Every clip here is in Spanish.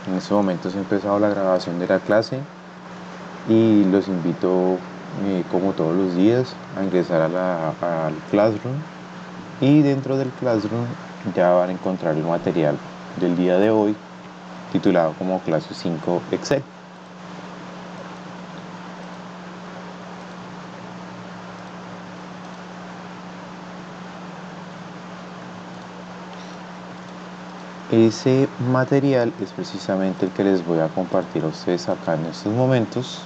En este momento se ha empezado la grabación de la clase y los invito, como todos los días, a ingresar al Classroom, y dentro del Classroom ya van a encontrar el material del día de hoy titulado como clase 5 Excel. Ese material es precisamente el que les voy a compartir a ustedes acá en estos momentos.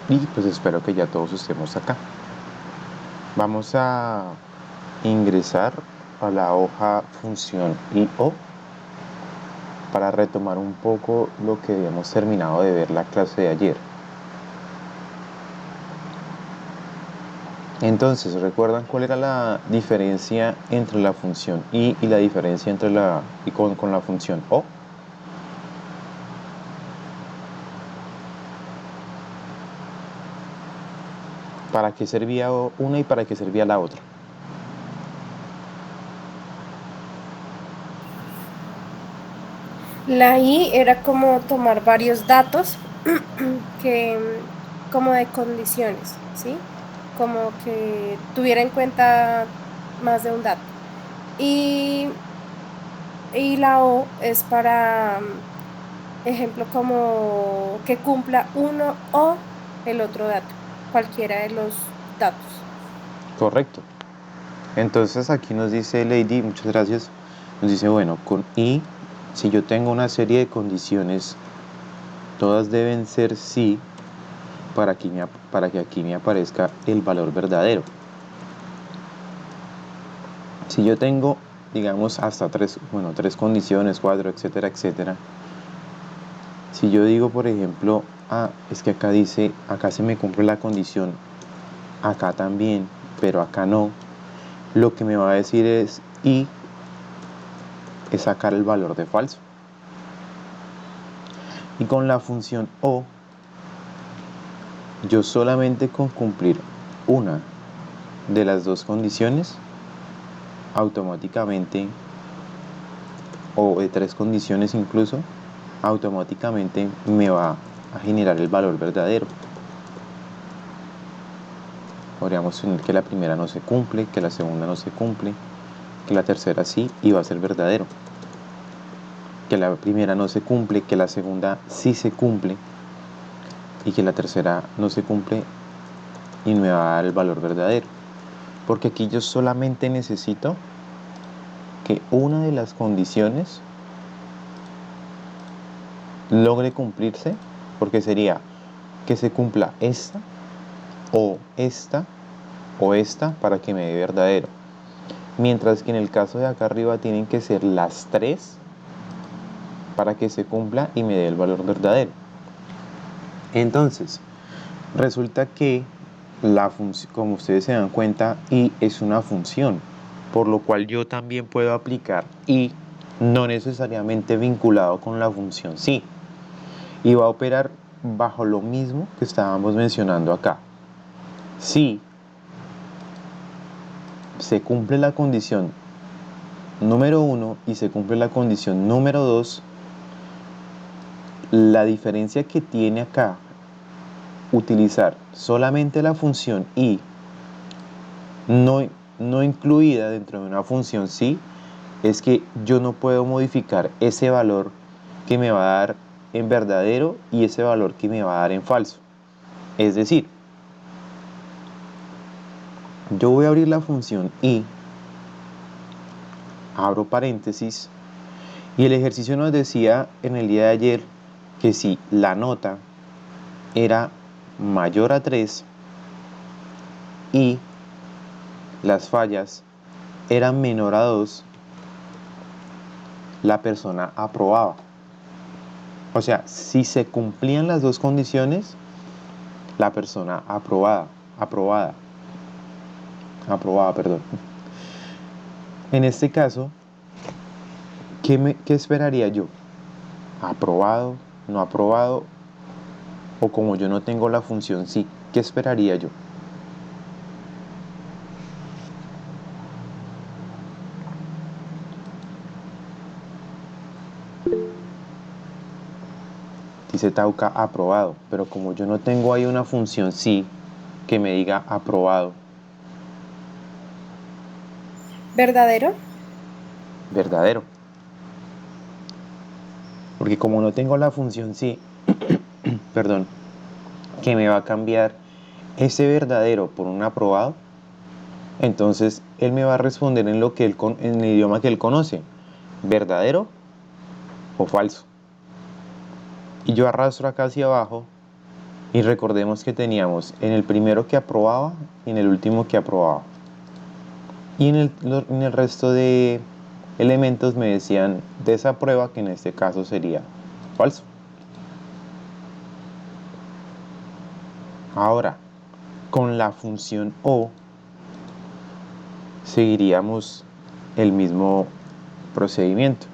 Y pues espero que ya todos estemos acá. Vamos a ingresar a la hoja función IO para retomar un poco lo que habíamos terminado de ver la clase de ayer. Entonces, ¿recuerdan cuál era la diferencia entre la función I y la diferencia entre con la función O? ¿Para qué servía una y para qué servía la otra? La I era como tomar varios datos que, como de condiciones, ¿sí? Como que tuviera en cuenta más de un dato. Y, y la O es para, ejemplo, como que cumpla uno o el otro dato, cualquiera de los datos. Correcto. Entonces aquí nos dice Lady, muchas gracias, nos dice, bueno, con I, si yo tengo una serie de condiciones, todas deben ser sí para que aquí me aparezca el valor verdadero. Si yo tengo, digamos, hasta tres condiciones, cuatro, etcétera, etcétera. Si yo digo, por ejemplo, es que acá dice, acá se me cumple la condición, acá también, pero acá no, lo que me va a decir es sacar el valor de falso. Y con la función O, yo solamente con cumplir una de las dos condiciones, automáticamente, o de tres condiciones incluso, automáticamente me va a generar el valor verdadero. Podríamos tener que la primera no se cumple, que la segunda no se cumple, que la tercera sí y va a ser verdadero. Que la primera no se cumple, que la segunda sí se cumple y que la tercera no se cumple y me va a dar el valor verdadero. Porque aquí yo solamente necesito que una de las condiciones logre cumplirse, porque sería que se cumpla o esta o esta para que me dé verdadero. Mientras que en el caso de acá arriba tienen que ser las tres para que se cumpla y me dé el valor verdadero. Entonces, resulta que como ustedes se dan cuenta, i es una función, por lo cual yo también puedo aplicar i no necesariamente vinculado con la función sí, y va a operar bajo lo mismo que estábamos mencionando acá. Si se cumple la condición número 1 y se cumple la condición número 2, la diferencia que tiene acá utilizar solamente la función i no, no incluida dentro de una función sí, es que yo no puedo modificar ese valor que me va a dar en verdadero y ese valor que me va a dar en falso. Es decir, yo voy a abrir la función i, abro paréntesis, y el ejercicio nos decía en el día de ayer que si la nota era mayor a 3 y las fallas eran menor a 2, la persona aprobaba. O sea, si se cumplían las dos condiciones, la persona aprobada, perdón. En este caso, ¿qué esperaría yo? ¿Aprobado? ¿No aprobado? O como yo no tengo la función sí, ¿qué esperaría yo? Dice Tauca aprobado, pero como yo no tengo ahí una función sí que me diga aprobado, ¿Verdadero? verdadero. Porque como no tengo la función sí, perdón, que me va a cambiar ese verdadero por un aprobado, entonces él me va a responder en lo que en el idioma que él conoce, verdadero o falso. Y yo arrastro acá hacia abajo y recordemos que teníamos en el primero que aprobaba y en el último que aprobaba. Y en el resto de elementos me decían desaprueba, que en este caso sería falso. Ahora, con la función o seguiríamos el mismo procedimiento.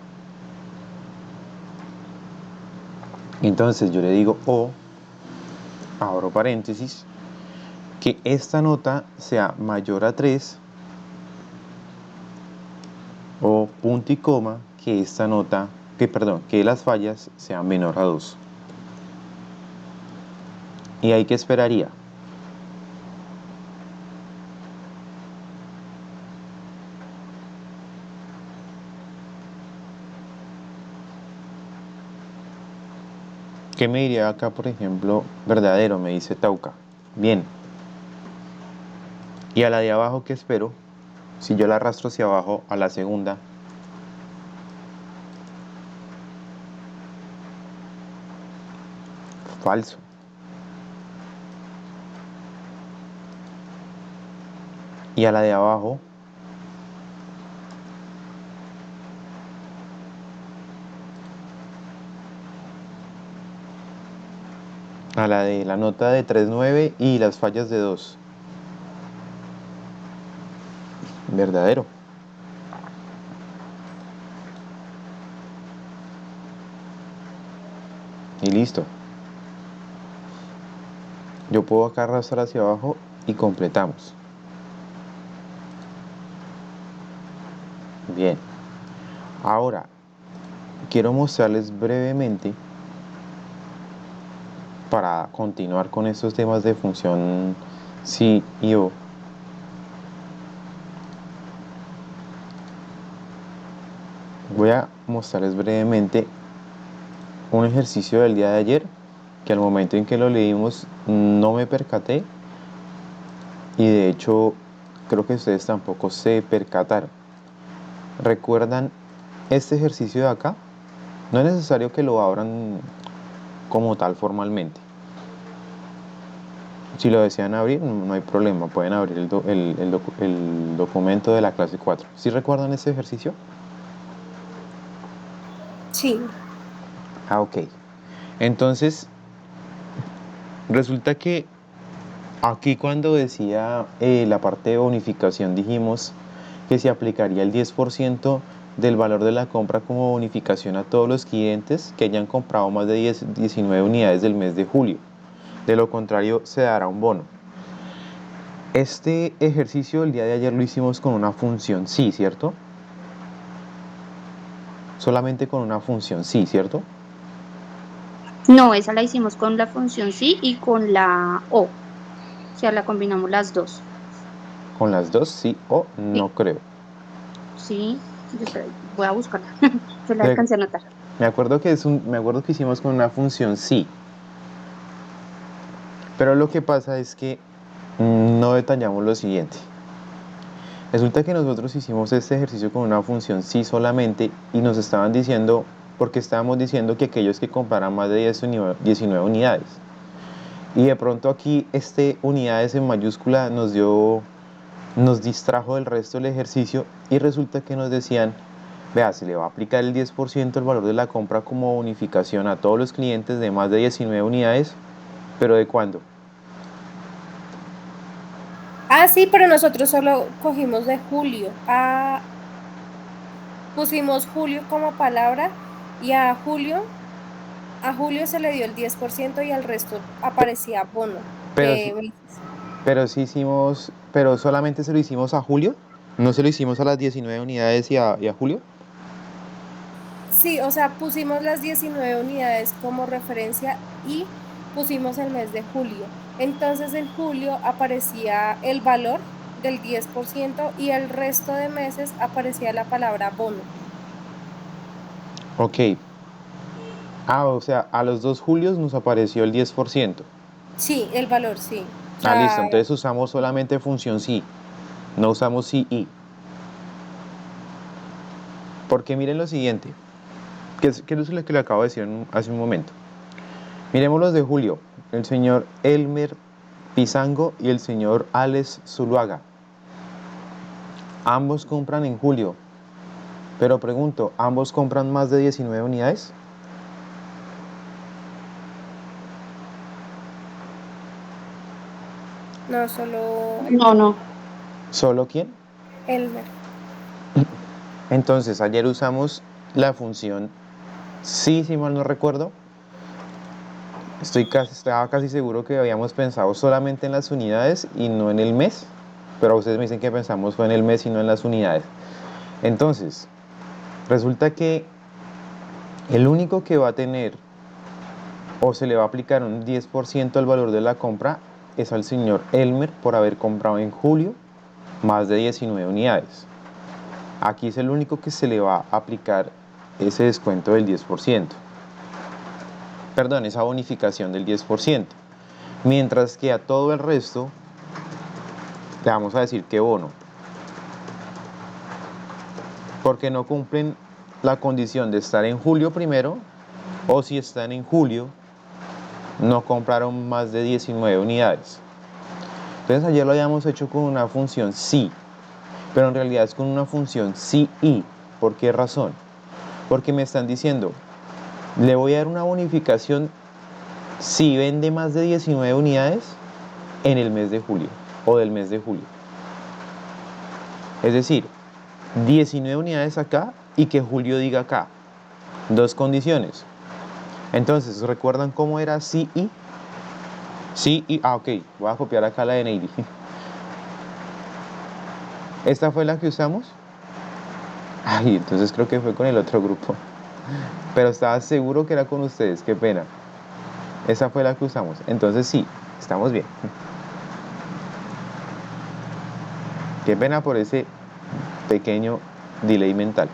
Entonces yo le digo o, abro paréntesis, que esta nota sea mayor a 3 o punto y coma, que esta nota, que las fallas sean menor a 2. ¿Y ahí qué esperaría? ¿Qué me diría acá, por ejemplo, verdadero? Me dice Tauca. Bien. ¿Y a la de abajo qué espero? Si yo la arrastro hacia abajo a la segunda, falso. Y a la de abajo, a la de la nota de 3,9 y las fallas de 2, verdadero. Y listo. Yo puedo acá arrastrar hacia abajo y completamos. Bien. Ahora, quiero mostrarles brevemente, para continuar con estos temas de función sí y o, voy a mostrarles brevemente un ejercicio del día de ayer que al momento en que lo leímos no me percaté y de hecho creo que ustedes tampoco se percataron. ¿Recuerdan este ejercicio de acá? No es necesario que lo abran como tal formalmente. Si lo desean abrir, no hay problema, pueden abrir el documento de la clase 4. ¿Sí recuerdan este ejercicio? Sí. Ah, ok. Entonces, resulta que aquí cuando decía la parte de bonificación dijimos que se aplicaría el 10% del valor de la compra como bonificación a todos los clientes que hayan comprado más de 19 unidades del mes de julio. De lo contrario, se dará un bono. Este ejercicio el día de ayer lo hicimos con una función sí, ¿cierto? Solamente con una función sí, ¿cierto? No, esa la hicimos con la función sí y con la o. O sea, la combinamos las dos. Con las dos sí o no Sí, creo. sí. Yo espera, voy a buscarla. Yo la De- alcancé a anotar. me acuerdo que hicimos con una función sí, pero lo que pasa es que no detallamos lo siguiente. Resulta que nosotros hicimos este ejercicio con una función sí solamente y nos estaban diciendo, porque estábamos diciendo que aquellos que compraran más de 19 unidades. Y de pronto aquí este unidades en mayúscula nos distrajo del resto del ejercicio y resulta que nos decían, vea, se le va a aplicar el 10% del valor de la compra como bonificación a todos los clientes de más de 19 unidades, pero ¿de cuándo? Ah, sí, pero nosotros solo cogimos de julio. Ah, pusimos julio como palabra y a julio A julio se le dio el 10% y al resto aparecía bono Pero sí, de meses. pero sí hicimos, pero solamente se lo hicimos a julio, no se lo hicimos a las 19 unidades y a julio. Sí, o sea, pusimos las 19 unidades como referencia y pusimos el mes de julio. Entonces en julio aparecía el valor del 10% y el resto de meses aparecía la palabra bono. Ok. Ah, o sea, a los 2 julios nos apareció el 10%. Sí, el valor, sí. O Ah, listo, sea, entonces usamos solamente función sí, no usamos sí y. Porque miren lo siguiente, que es lo que le acabo de decir hace un momento. Miremos los de julio, el señor Elmer Pizango y el señor Alex Zuluaga. Ambos compran en julio, pero pregunto, ¿ambos compran más de 19 unidades? no solo No, no. ¿Solo quién? Elmer. Entonces, ayer usamos la función sí, si mal no recuerdo. Estaba casi seguro que habíamos pensado solamente en las unidades y no en el mes, pero ustedes me dicen que pensamos fue en el mes y no en las unidades. Entonces, resulta que el único que va a tener o se le va a aplicar un 10% al valor de la compra es al señor Elmer por haber comprado en julio más de 19 unidades. Aquí es el único que se le va a aplicar ese descuento del 10%. Perdón, esa bonificación del 10%. Mientras que a todo el resto le vamos a decir que bono, porque no cumplen la condición de estar en julio primero, o si están en julio, no compraron más de 19 unidades. Entonces ayer lo habíamos hecho con una función sí, pero en realidad es con una función sí y. ¿Por qué razón? Porque me están diciendo, le voy a dar una bonificación si vende más de 19 unidades en el mes de julio o del mes de julio. Es decir, 19 unidades acá y que julio diga acá. Dos condiciones. Entonces, ¿recuerdan cómo era sí y? Sí y, ok, voy a copiar acá la de Navy. ¿Esta fue la que usamos? Ay, entonces creo que fue con el otro grupo. Pero estaba seguro que era con ustedes, qué pena. Esa fue la que usamos. Entonces sí, estamos bien. Qué pena por ese pequeño delay mental.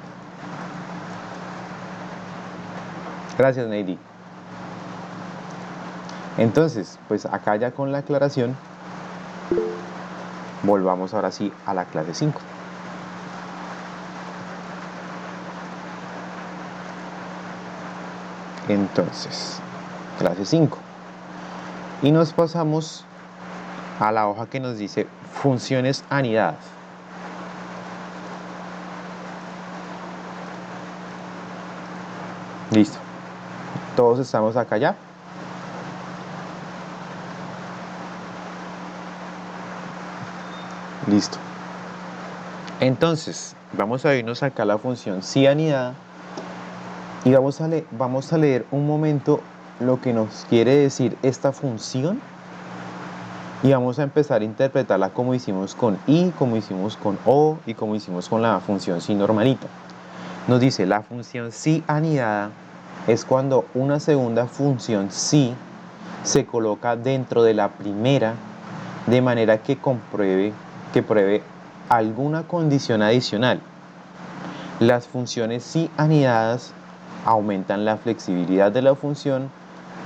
Gracias, Neidy. Entonces, pues acá ya con la aclaración, volvamos ahora sí a la clase 5. Entonces, clase 5. Y nos pasamos a la hoja que nos dice funciones anidadas. Listo. Todos estamos acá ya. Listo. Entonces, vamos a irnos acá a la función sí anidada y vamos a leer un momento lo que nos quiere decir esta función y vamos a empezar a interpretarla como hicimos con i, como hicimos con o y como hicimos con la función sí normalita. Nos dice, la función sí anidada es cuando una segunda función sí se coloca dentro de la primera de manera que pruebe alguna condición adicional. Las funciones sí anidadas aumentan la flexibilidad de la función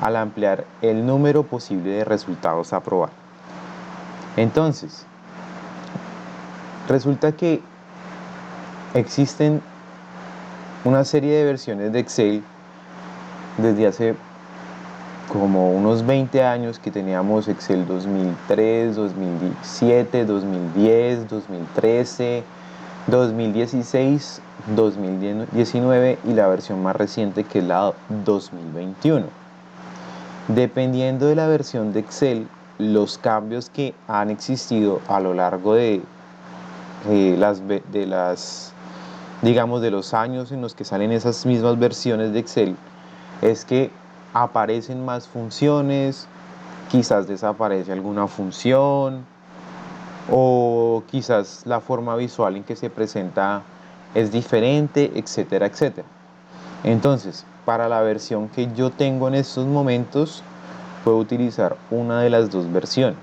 al ampliar el número posible de resultados a probar. Entonces, resulta que existen una serie de versiones de Excel desde hace como unos 20 años que teníamos Excel 2003, 2007, 2010, 2013, 2016, 2019 y la versión más reciente que es la 2021. Dependiendo de la versión de Excel, los cambios que han existido a lo largo de digamos, de los años en los que salen esas mismas versiones de Excel, es que aparecen más funciones, quizás desaparece alguna función, o quizás la forma visual en que se presenta es diferente, etcétera, etcétera. Entonces, para la versión que yo tengo en estos momentos, puedo utilizar una de las dos versiones,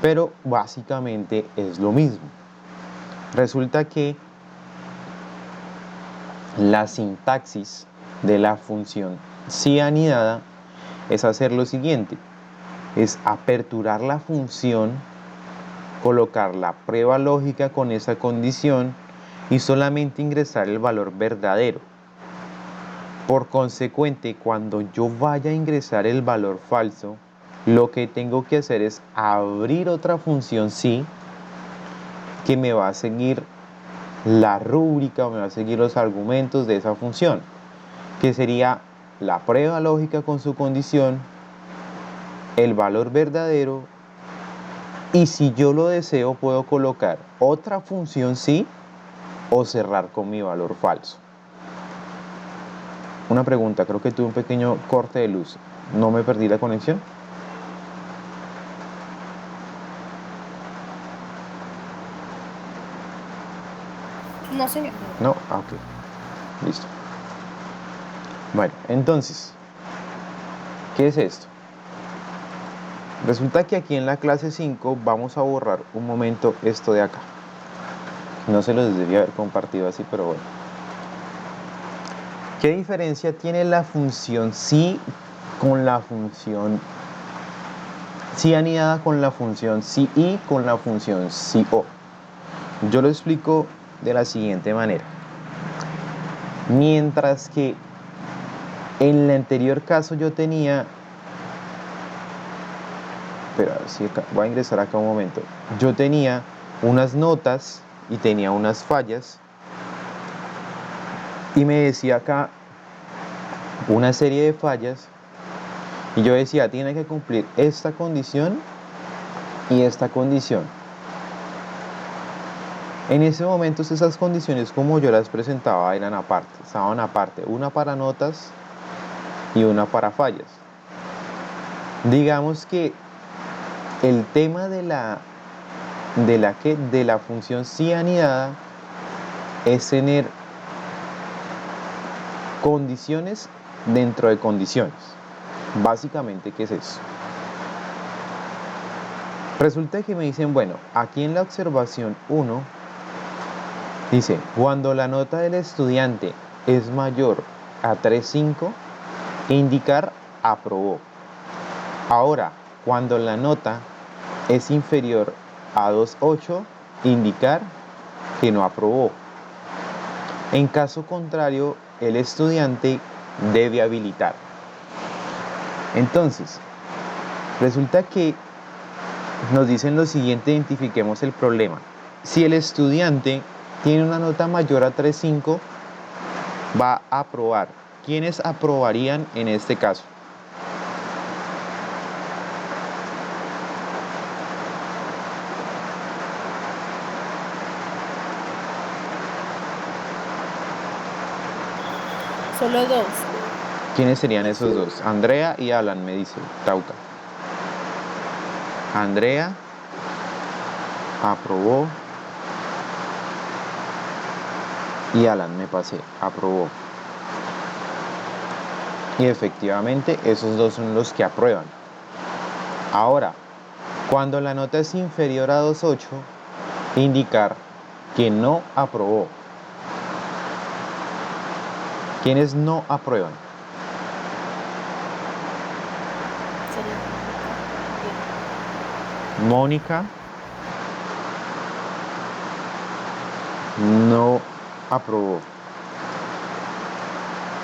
pero básicamente es lo mismo. Resulta que la sintaxis de la función si anidada es hacer lo siguiente, es aperturar la función, colocar la prueba lógica con esa condición y solamente ingresar el valor verdadero. Por consecuente, cuando yo vaya a ingresar el valor falso, lo que tengo que hacer es abrir otra función si que me va a seguir la rúbrica o me va a seguir los argumentos de esa función, que sería la prueba lógica con su condición, el valor verdadero, y si yo lo deseo puedo colocar otra función si o cerrar con mi valor falso. Una pregunta, creo que tuve un pequeño corte de luz. ¿No me perdí la conexión? No, señor. No, ok, listo. Bueno, entonces, ¿qué es esto? Resulta que aquí en la clase 5 vamos a borrar un momento esto de acá. No se los debía haber compartido así, pero bueno. ¿Qué diferencia tiene la función si con la función si anidada con la función si y con la función si o? Yo lo explico de la siguiente manera. Mientras que en el anterior caso yo tenía, espera, si acá, voy a ingresar acá un momento. Yo tenía unas notas y tenía unas fallas y me decía acá una serie de fallas y yo decía, tiene que cumplir esta condición y esta condición. En ese momento esas condiciones como yo las presentaba eran aparte, estaban aparte, una para notas y una para fallas. Digamos que el tema de la función si anidada es tener condiciones dentro de condiciones. Básicamente, ¿qué es eso? Resulta que me dicen, bueno, aquí en la observación 1 dice, cuando la nota del estudiante es mayor a 3.5, indicar aprobó. Ahora, cuando la nota es inferior a 2.8, indicar que no aprobó. En caso contrario, el estudiante debe habilitar. Entonces, resulta que nos dicen lo siguiente, identifiquemos el problema. Si el estudiante tiene una nota mayor a 3.5, va a aprobar. ¿Quiénes aprobarían en este caso? Solo dos. ¿Quiénes serían esos dos? Andrea y Alan, me dice Tauca. Andrea aprobó y Alan, me pasé, aprobó. Y efectivamente esos dos son los que aprueban. Ahora, cuando la nota es inferior a 2.8, indicar que no aprobó. ¿Quiénes no aprueban? Mónica no aprobó.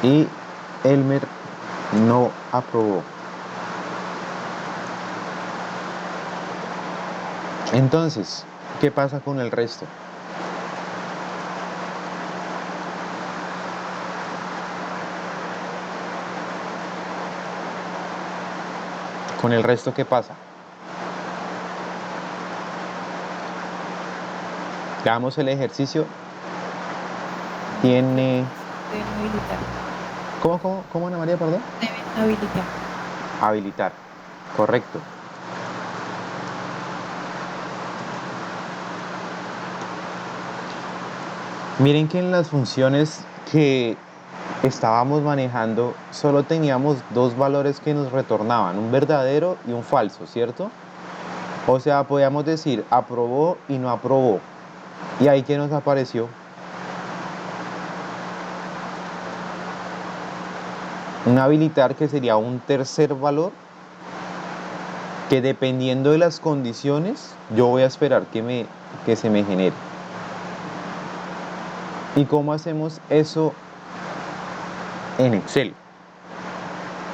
Y Elmer no aprobó. Entonces, ¿qué pasa con el resto? ¿Con el resto qué pasa? Veamos el ejercicio. Tiene... ¿Cómo, Ana María, perdón? Habilitar. Habilitar. Correcto. Miren que en las funciones que estábamos manejando solo teníamos dos valores que nos retornaban, un verdadero y un falso, ¿cierto? O sea, podíamos decir aprobó y no aprobó. ¿Y ahí qué nos apareció? Un habilitar, que sería un tercer valor que dependiendo de las condiciones yo voy a esperar que se me genere. ¿Y cómo hacemos eso en Excel?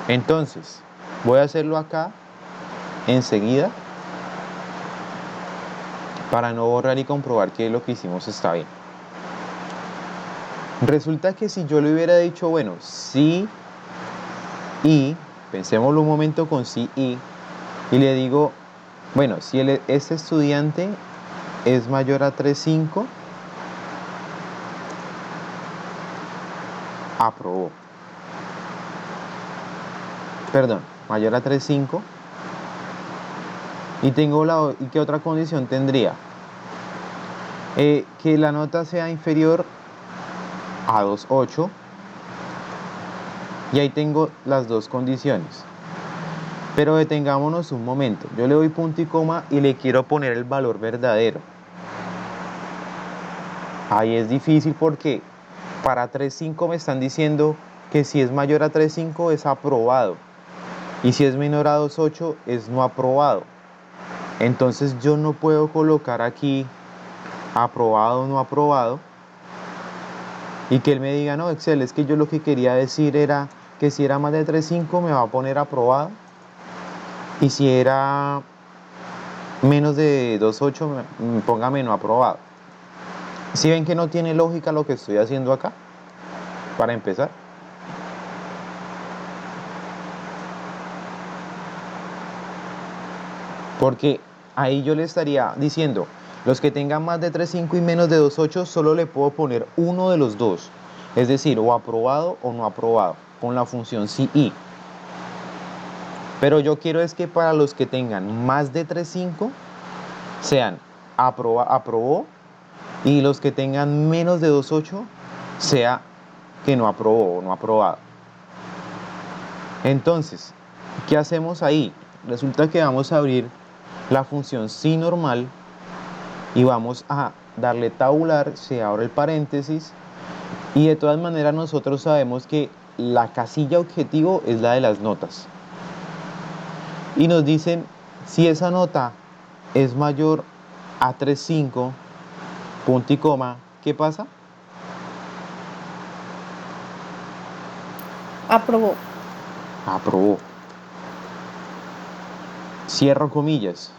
Entonces, voy a hacerlo acá enseguida para no borrar y comprobar que lo que hicimos está bien. Resulta que si yo le hubiera dicho, bueno, sí y, pensémoslo un momento con sí y le digo, bueno, si este estudiante es mayor a 3.5, aprobó. Perdón, mayor a 3.5. Y ¿y qué otra condición tendría? Que la nota sea inferior a 2.8. Y ahí tengo las dos condiciones. Pero detengámonos un momento. Yo le doy punto y coma y le quiero poner el valor verdadero. Ahí es difícil porque para 3.5 me están diciendo que si es mayor a 3.5 es aprobado. Y si es menor a 2.8 es no aprobado. Entonces yo no puedo colocar aquí aprobado o no aprobado y que él me diga, no, Excel, es que yo lo que quería decir era que si era más de 3.5 me va a poner aprobado y si era menos de 2.8 póngame no aprobado. ¿Sí ven que no tiene lógica lo que estoy haciendo acá? Para empezar. Porque ahí yo le estaría diciendo, los que tengan más de 3.5 y menos de 2.8 solo le puedo poner uno de los dos. Es decir, o aprobado o no aprobado, con la función sí y. Pero yo quiero es que para los que tengan más de 3.5 sean aprobó y los que tengan menos de 2.8 sea que no aprobó o no aprobado. Entonces, ¿qué hacemos ahí? Resulta que vamos a abrir la función sí normal y vamos a darle tabular, se abre el paréntesis y de todas maneras nosotros sabemos que la casilla objetivo es la de las notas. Y nos dicen si esa nota es mayor a 3.5, punto y coma, ¿qué pasa? Aprobó. Aprobó. Cierro comillas.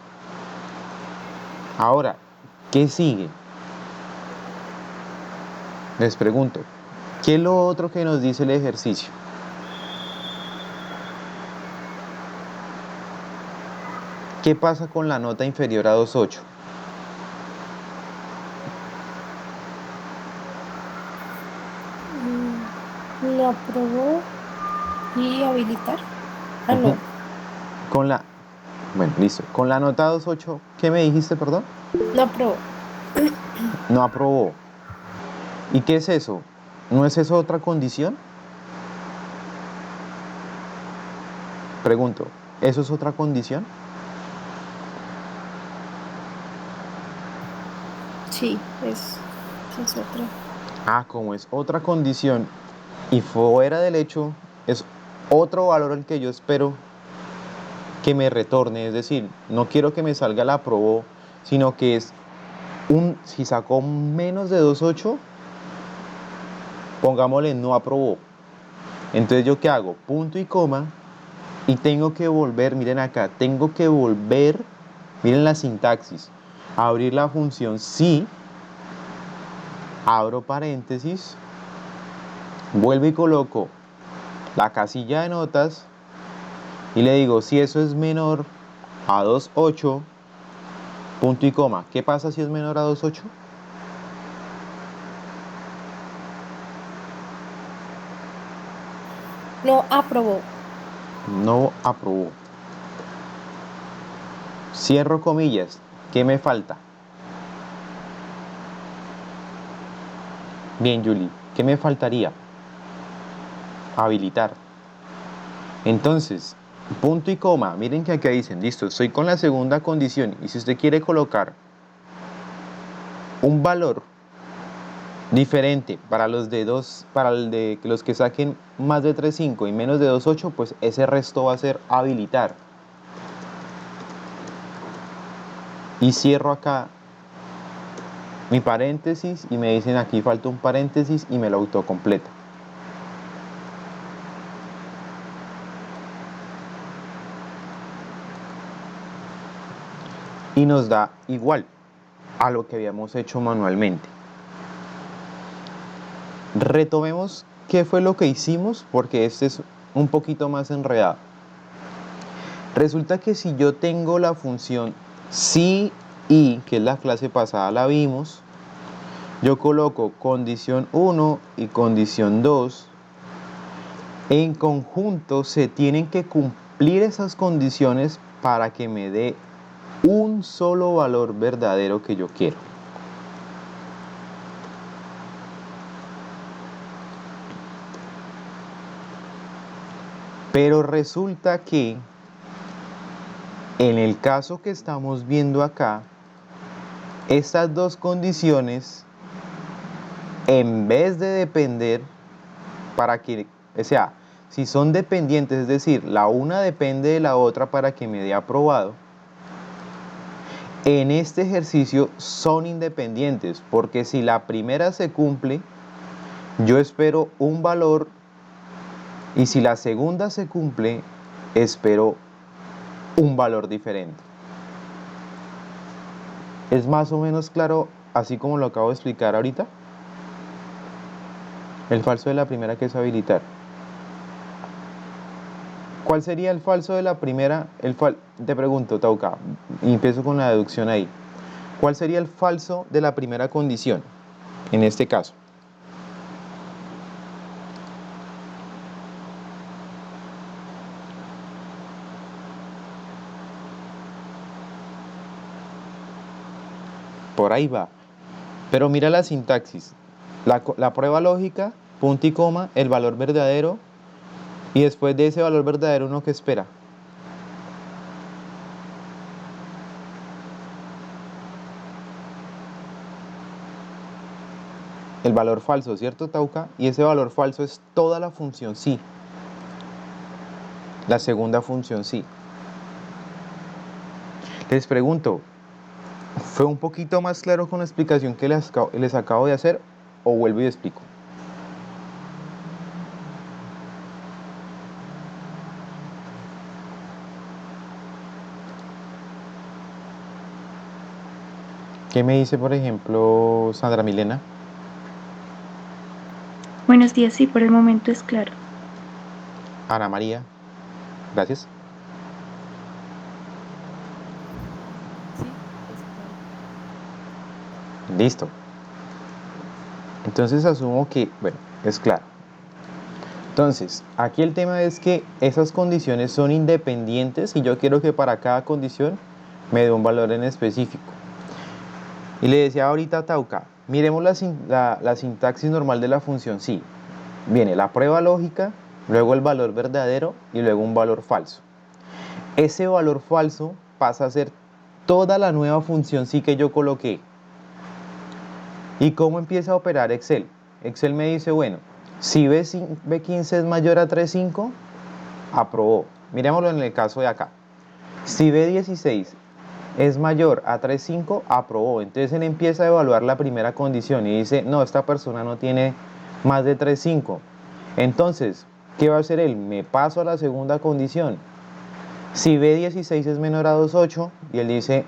Ahora, ¿qué sigue? Les pregunto, ¿qué es lo otro que nos dice el ejercicio? ¿Qué pasa con la nota inferior a 2.8? Lo aprobó y habilitar. Ah, Uh-huh. no. Bueno, listo. Con la nota 2.8, ¿qué me dijiste, perdón? No aprobó. No aprobó. ¿Y qué es eso? ¿No es eso otra condición? Pregunto, ¿eso es otra condición? Sí, es otra. Ah, como es otra condición y fuera del hecho, es otro valor el que yo espero que me retorne. Es decir, no quiero que me salga la aprobó, sino que es si sacó menos de 2.8, pongámosle no aprobó. Entonces, ¿yo qué hago? Punto y coma y tengo que volver, miren acá, tengo que volver, miren la sintaxis, abrir la función sí, abro paréntesis, vuelvo y coloco la casilla de notas y le digo si eso es menor a 2.8, punto y coma. ¿Qué pasa si es menor a 2.8? No aprobó. No aprobó. Cierro comillas. ¿Qué me falta? Bien, Julie. ¿Qué me faltaría? Habilitar. Entonces, punto y coma. Miren que acá dicen, listo, estoy con la segunda condición. Y si usted quiere colocar un valor diferente para los de los que saquen más de 3.5 y menos de 2.8, pues ese resto va a ser habilitar. Y cierro acá mi paréntesis y me dicen aquí falta un paréntesis y me lo autocompleta. Y nos da igual a lo que habíamos hecho manualmente. Retomemos qué fue lo que hicimos porque este es un poquito más enredado. Resulta que si yo tengo la función sí y, que es la clase pasada la vimos, yo coloco condición 1 y condición 2. En conjunto se tienen que cumplir esas condiciones para que me dé un solo valor verdadero que yo quiero. Pero resulta que en el caso que estamos viendo acá, estas dos condiciones, en vez de depender, o sea, si son dependientes, es decir, la una depende de la otra para que me dé aprobado, en este ejercicio son independientes, porque si la primera se cumple, yo espero un valor, y si la segunda se cumple, espero un valor diferente. ¿Es más o menos claro, así como lo acabo de explicar ahorita? El falso de la primera, que es habilitar. ¿Cuál sería el falso de la primera? Te pregunto, Tauca, y empiezo con la deducción ahí. ¿Cuál sería el falso de la primera condición, en este caso? Por ahí va. Pero mira la sintaxis. La prueba lógica, punto y coma, el valor verdadero, y después de ese valor verdadero, ¿uno qué espera? El valor falso, ¿cierto, Tauca? Y ese valor falso es toda la función sí. La segunda función sí. Les pregunto, ¿fue un poquito más claro con la explicación que les acabo de hacer o vuelvo y explico? ¿Qué me dice, por ejemplo, Sandra Milena? Buenos días, sí, por el momento es claro. Ana María, gracias. Sí, es claro. Listo. Entonces asumo que, bueno, es claro. Entonces, aquí el tema es que esas condiciones son independientes y yo quiero que para cada condición me dé un valor en específico. Y le decía ahorita a Tauca, miremos la sintaxis normal de la función sí. Viene la prueba lógica, luego el valor verdadero y luego un valor falso. Ese valor falso pasa a ser toda la nueva función sí que yo coloqué. ¿Y cómo empieza a operar Excel? Excel me dice, bueno, si B15 es mayor a 3.5, aprobó. Miremoslo en el caso de acá. Si B16 es mayor a 3.5, aprobó. Entonces él empieza a evaluar la primera condición y dice, no, esta persona no tiene más de 3.5. Entonces, ¿qué va a hacer él? Me paso a la segunda condición. Si B16 es menor a 2.8 y él dice,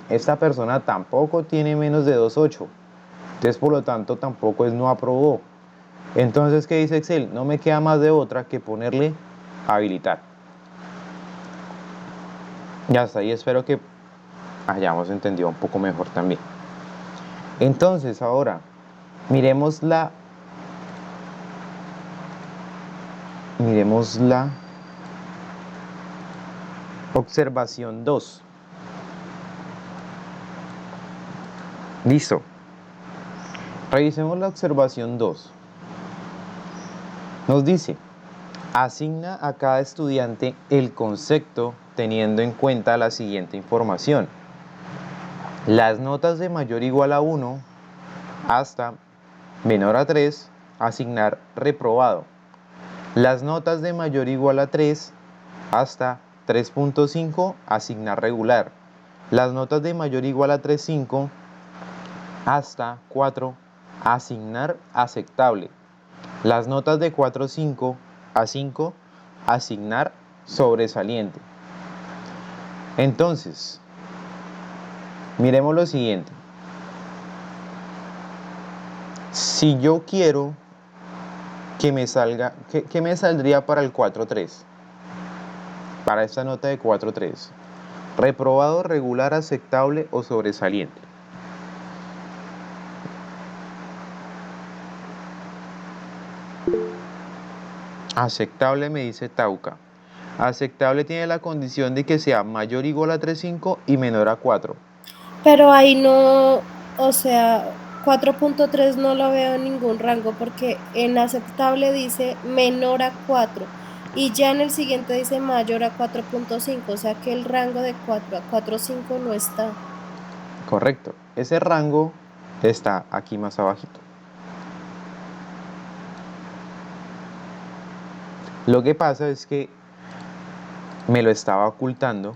esta persona tampoco tiene menos de 2.8. Entonces, por lo tanto, tampoco no aprobó. Entonces, ¿qué dice Excel? No me queda más de otra que ponerle habilitar. Y hasta ahí espero que hayamos entendido un poco mejor también. Entonces, ahora, miremos la Observación 2. Listo. Revisemos la observación 2. Nos dice, asigna a cada estudiante el concepto teniendo en cuenta la siguiente información. Las notas de mayor o igual a 1 hasta menor a 3, asignar reprobado. Las notas de mayor o igual a 3 hasta 3.5, asignar regular. Las notas de mayor o igual a 3.5 hasta 4, asignar aceptable. Las notas de 4.5 a 5, asignar sobresaliente. Entonces, miremos lo siguiente. Si yo quiero que me salga, ¿qué me saldría para el 4.3? Para esta nota de 4.3. Reprobado, regular, aceptable o sobresaliente. Aceptable me dice Tauca. Aceptable tiene la condición de que sea mayor o igual a 3.5 y menor a 4. Pero ahí no, o sea, 4.3 no lo veo en ningún rango porque en aceptable dice menor a 4 y ya en el siguiente dice mayor a 4.5, o sea que el rango de 4 a 4.5 no está. Correcto. Ese rango está aquí más abajito. Lo que pasa es que me lo estaba ocultando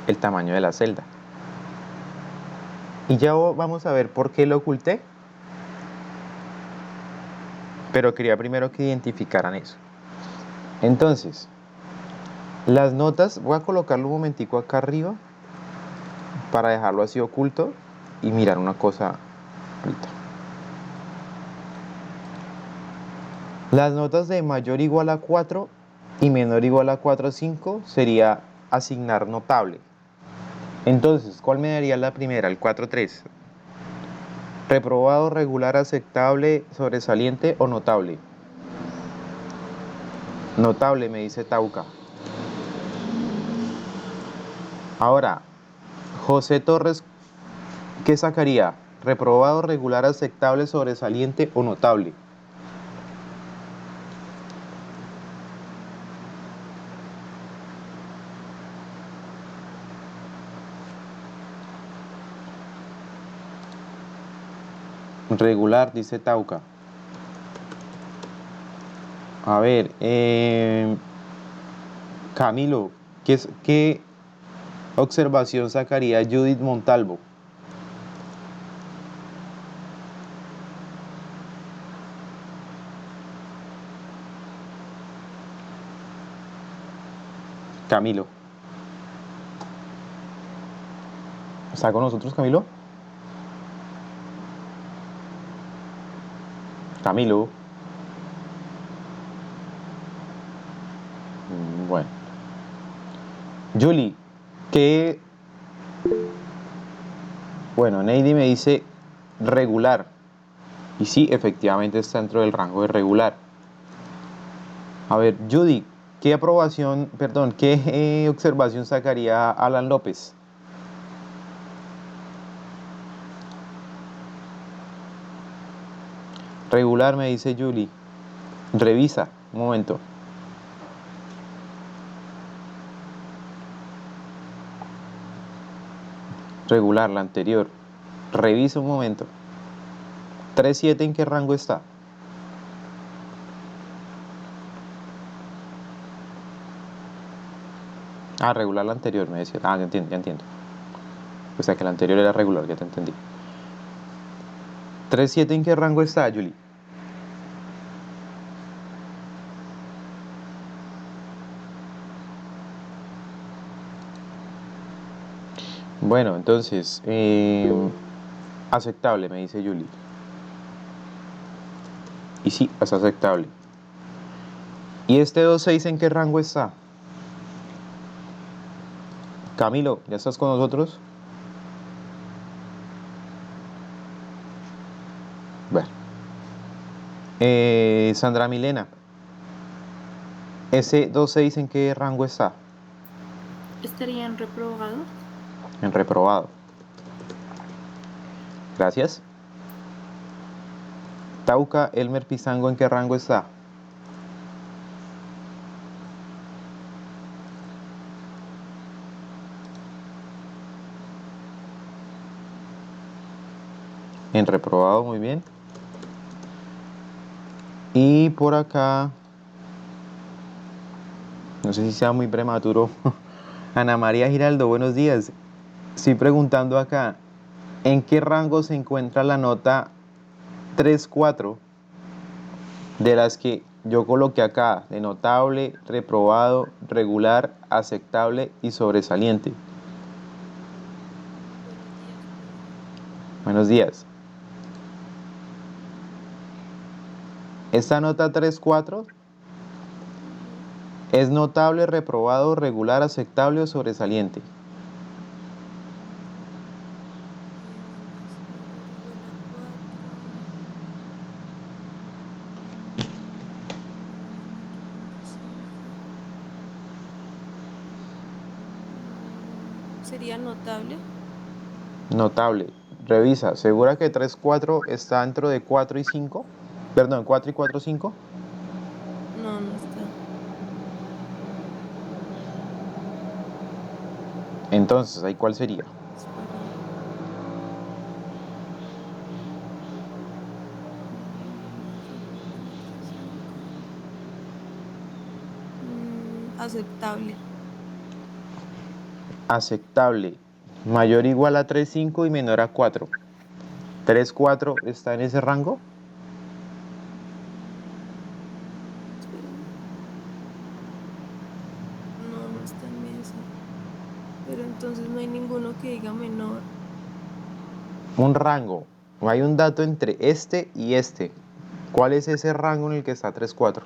el tamaño de la celda. Y ya vamos a ver por qué lo oculté. Pero quería primero que identificaran eso. Entonces, las notas, voy a colocarlo un momentico acá arriba para dejarlo así oculto y mirar una cosa ahorita. Las notas de mayor o igual a 4 y menor o igual a 4.5 sería asignar notable. Entonces, ¿cuál me daría la primera? El 4.3. Reprobado, regular, aceptable, sobresaliente o notable. Notable me dice Tauca. Ahora, José Torres, ¿qué sacaría? ¿Reprobado, regular, aceptable, sobresaliente o notable? Regular, dice Tauca. A ver, Camilo, ¿qué observación sacaría Judith Montalvo? Camilo. ¿Está con nosotros, Camilo? Camilo. Bueno. Julie, ¿qué? Bueno, Neidy me dice regular. Y sí, efectivamente está dentro del rango de regular. A ver, Judy, ¿qué observación sacaría Alan López? Regular, me dice Julie. Revisa, un momento. Regular, la anterior. Revisa un momento. 3.7, ¿en qué rango está? Ah, regular la anterior, me decía. Ah, ya entiendo. O sea que la anterior era regular, ya te entendí. 3.7, ¿en qué rango está, Julie? Bueno, entonces, aceptable, me dice Julie. Y sí, es aceptable. ¿Y este 2.6 en qué rango está? Camilo, ¿ya estás con nosotros? Bueno. Sandra Milena, ¿ese 2.6 en qué rango está? Estaría en reprobado. En reprobado. Gracias. Tauca Elmer Pizango, ¿en qué rango está? En reprobado, muy bien. Y por acá, no sé si sea muy prematuro. Ana María Giraldo, buenos días. Estoy preguntando acá, ¿en qué rango se encuentra la nota 3-4 de las que yo coloqué acá, de notable, reprobado, regular, aceptable y sobresaliente? Buenos días. Esta nota 3-4 es notable, reprobado, regular, aceptable o sobresaliente. Sería notable. Notable. Revisa, ¿segura que 3-4 está dentro de 4 y 5? Perdón, 4 y 4-5. No, no está. Entonces, ¿ahí cuál sería? Espera. Aceptable. Aceptable. Mayor o igual a 3-5 y menor a 4. 3-4 está en ese rango. Espérame. No, no está en ese. Pero entonces no hay ninguno que diga menor. Un rango. Hay un dato entre este y este. ¿Cuál es ese rango en el que está 3-4?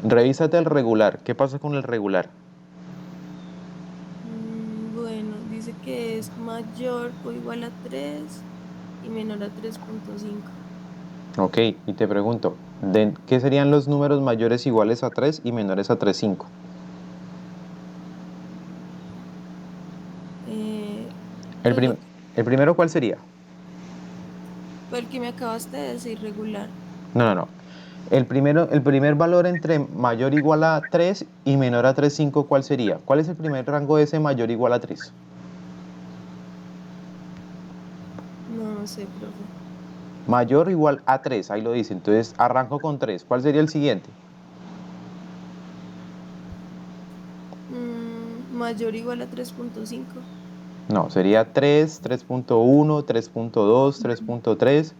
Revísate el regular. ¿Qué pasa con el regular? Bueno, dice que es mayor o igual a 3 y menor a 3.5. Ok, y te pregunto, ¿qué serían los números mayores iguales a 3 y menores a 3,5? El, Pues prim- el primero, ¿cuál sería? el que me acabaste de decir, regular. No, no, no. El primer valor entre mayor o igual a 3 y menor a 3,5, ¿cuál sería? ¿Cuál es el primer rango de ese mayor o igual a 3? No, no sé, profe. Mayor o igual a 3, ahí lo dice. Entonces arranco con 3. ¿Cuál sería el siguiente? Mayor o igual a 3.5. No, sería 3, 3.1, 3.2, 3.3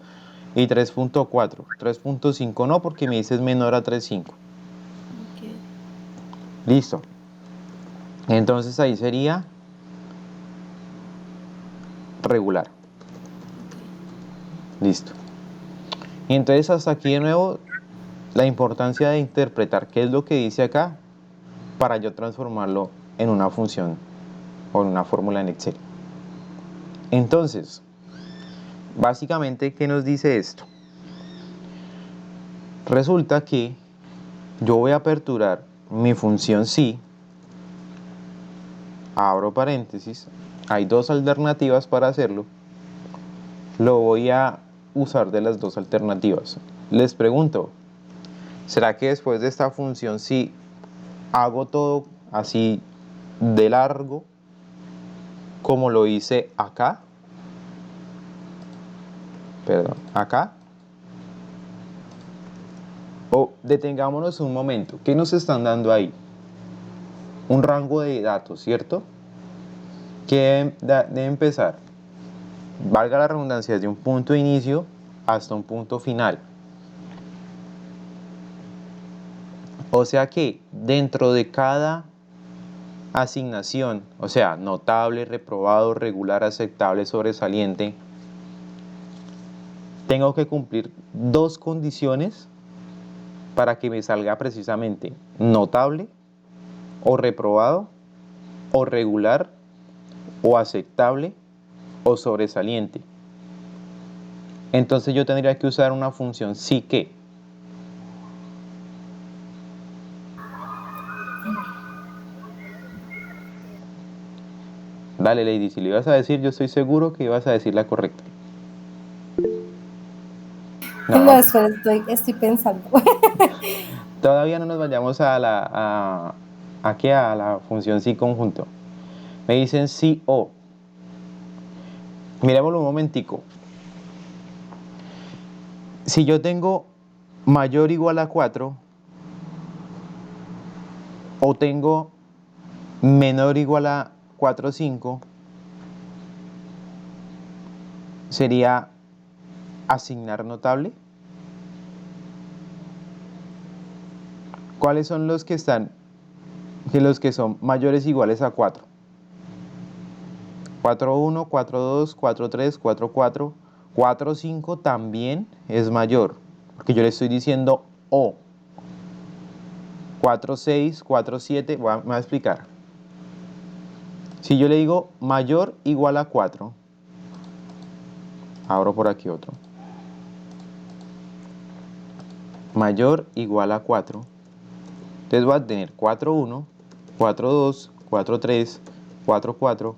y 3.4. 3.5 no, porque me dices menor a 3,5. Ok. Listo. Entonces ahí sería regular. Ok. Listo. Y entonces hasta aquí de nuevo la importancia de interpretar qué es lo que dice acá para yo transformarlo en una función o en una fórmula en Excel. Entonces, básicamente, ¿qué nos dice esto? Resulta que yo voy a aperturar mi función si, abro paréntesis, hay dos alternativas para hacerlo, lo voy a usar de las dos alternativas. Les pregunto, ¿será que después de esta función si hago todo así de largo como lo hice acá? Perdón, acá. O detengámonos un momento. ¿Qué nos están dando ahí? Un rango de datos, ¿cierto? Que debe empezar, valga la redundancia, desde un punto de inicio hasta un punto final. O sea que dentro de cada asignación, o sea, notable, reprobado, regular, aceptable, sobresaliente, tengo que cumplir dos condiciones para que me salga precisamente notable o reprobado o regular o aceptable o sobresaliente. Entonces yo tendría que usar una función sí que. Dale, Lady, si le ibas a decir, yo estoy seguro que ibas a decir la correcta. No, No, espera, estoy pensando. todavía no nos vayamos a aquí a la función sí conjunto. Me dicen sí o. Miremoslo un momentico. Si yo tengo mayor o igual a 4 o tengo menor o igual a 4 o 5, sería asignar notable. ¿Cuáles son los que están, los que son mayores o iguales a 4? 4,1, 4,2, 4,3, 4,4, 4,5 también es mayor, porque yo le estoy diciendo o. 4,6, 4,7, me voy a explicar. Si yo le digo mayor o igual a 4, abro por aquí otro. Mayor o igual a 4. Entonces voy a tener 4,1, 4,2, 4,3, 4,4,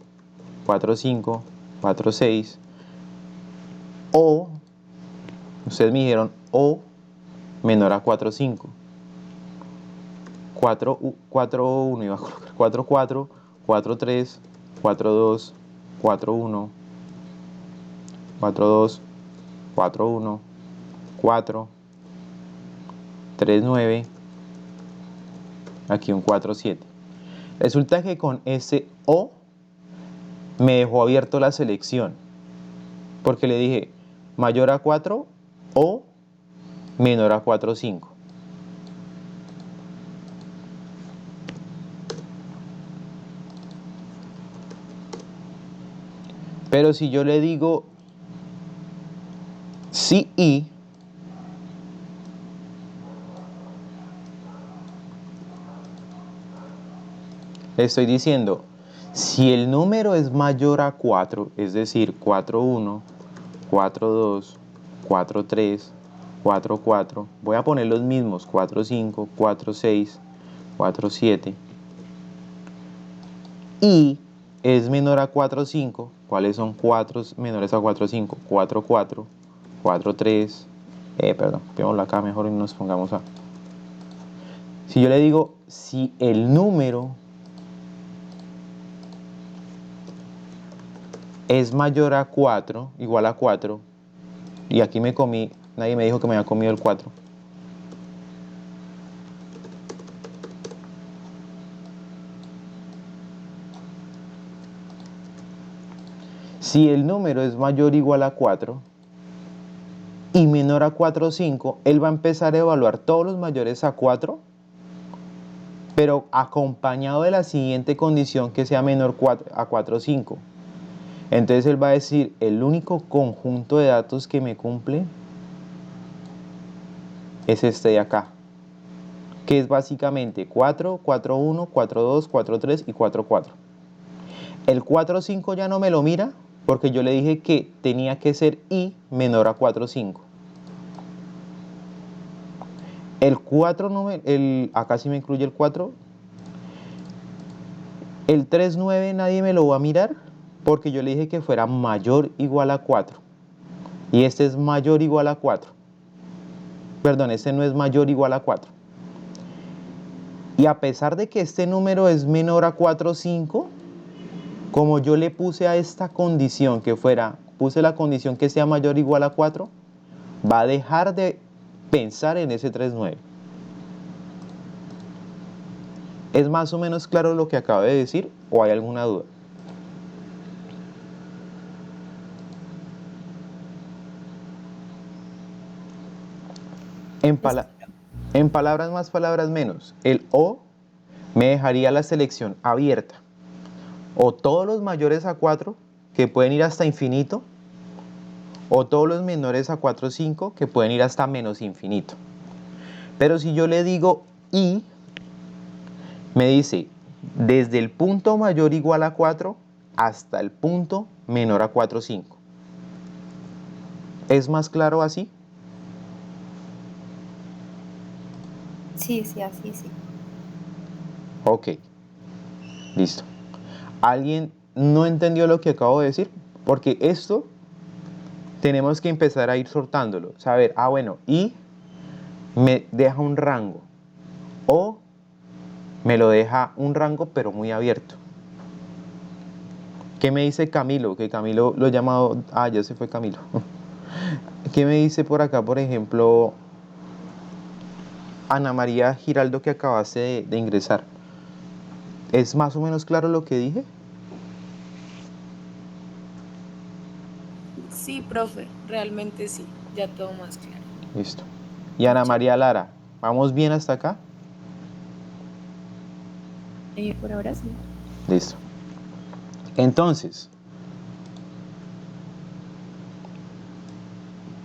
4,5, 4,6. O, ustedes me dijeron o menor a 4,5. 4,1 iba a colocar 4,4, 4,3, 4,2, 4,1, 4,2, 4,1, 4, 3,9, aquí un 4,7. Resulta que con ese O me dejó abierto la selección, porque le dije mayor a 4 o menor a 4,5. Pero si yo le digo sí y, le estoy diciendo, si el número es mayor a 4, es decir, 4,1, 4,2, 4,3, 4,4, voy a poner los mismos, 4,5, 4,6, 4,7, y es menor a 4,5, ¿cuáles son 4 menores a 4,5? 4,4, 4,3, perdón, pongámoslo acá mejor y nos pongamos a. Si yo le digo, si el número es mayor a 4, igual a 4, y aquí me comí, nadie me dijo que me había comido el 4. Si el número es mayor o igual a 4 y menor a 4,5, él va a empezar a evaluar todos los mayores a 4, pero acompañado de la siguiente condición que sea menor a 4,5. Entonces él va a decir, el único conjunto de datos que me cumple es este de acá, que es básicamente 4, 4,1, 4,2, 4,3 y 4,4. El 4,5 ya no me lo mira porque yo le dije que tenía que ser i menor a 4,5. El 4, no acá sí me incluye el 4. El 3,9 nadie me lo va a mirar porque yo le dije que fuera mayor o igual a 4. Y este es mayor o igual a 4. Perdón, este no es mayor o igual a 4. Y a pesar de que este número es menor a 4,5, como yo le puse a esta condición que fuera, puse la condición que sea mayor o igual a 4, va a dejar de pensar en ese 3,9. ¿Es más o menos claro lo que acabo de decir o hay alguna duda? En, en palabras más, palabras menos, el o me dejaría la selección abierta. O todos los mayores a 4 que pueden ir hasta infinito, o todos los menores a 4,5 que pueden ir hasta menos infinito. Pero si yo le digo y, me dice desde el punto mayor o igual a 4 hasta el punto menor a 4,5. ¿Es más claro así? Sí, sí, así, sí. Ok, listo. ¿Alguien no entendió lo que acabo de decir? Porque esto tenemos que empezar a ir sortándolo. Saber, bueno, y me deja un rango. O me lo deja un rango pero muy abierto. ¿Qué me dice Camilo? Que Camilo lo he llamado... ya se fue Camilo. ¿Qué me dice por acá, por ejemplo, Ana María Giraldo que acabaste de ingresar? ¿Es más o menos claro lo que dije? Sí, profe, realmente sí, ya todo más claro. Listo. Y Ana María Lara, ¿vamos bien hasta acá? Por ahora sí. Listo. Entonces,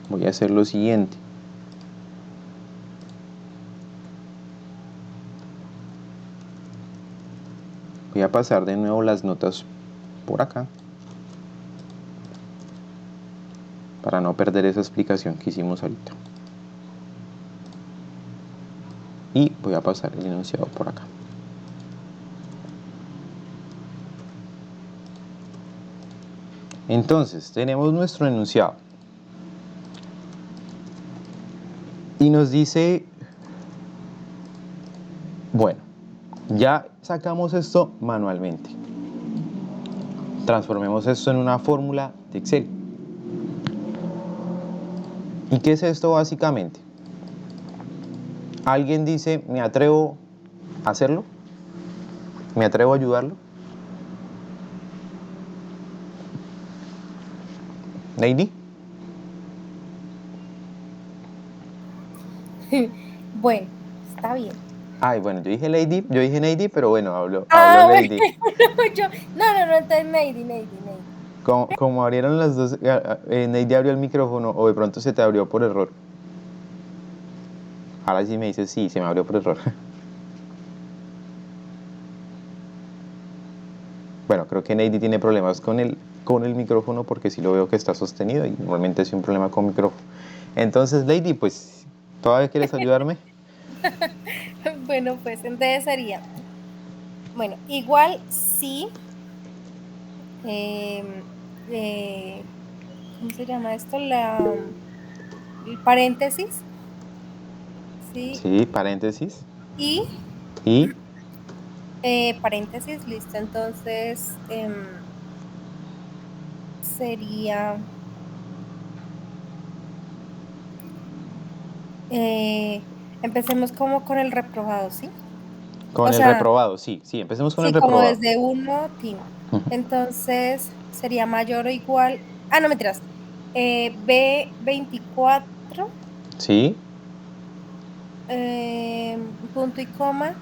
voy a hacer lo siguiente. Voy a pasar de nuevo las notas por acá para no perder esa explicación que hicimos ahorita. Y voy a pasar el enunciado por acá. Entonces, tenemos nuestro enunciado. Y nos dice, bueno, ya sacamos esto manualmente. Transformemos esto en una fórmula de Excel. ¿Y qué es esto básicamente? ¿Alguien dice, me atrevo a hacerlo? ¿Me atrevo a ayudarlo? ¿Lady? Bueno, está bien. Ay, bueno, yo dije Lady, pero bueno, hablo Bueno, Lady. no, entonces Neidy. Como abrieron las dos, Lady abrió el micrófono o de pronto se te abrió por error. Ahora sí me dices, sí, se me abrió por error. Bueno, creo que Neidy tiene problemas con el micrófono porque sí lo veo que está sostenido y normalmente es un problema con micrófono. Entonces, Lady, pues, ¿todavía quieres ayudarme? Bueno, pues entonces sería, bueno, igual sí, em, ¿cómo se llama esto? El paréntesis, sí, Sí, paréntesis. y Y, paréntesis, listo, entonces sería, empecemos como con el reprobado, ¿sí? con O el sea, reprobado, sí, empecemos con el sí, como reprobado. desde uno, tin. Entonces sería mayor o igual, no mentiras, B24, Sí, punto y coma,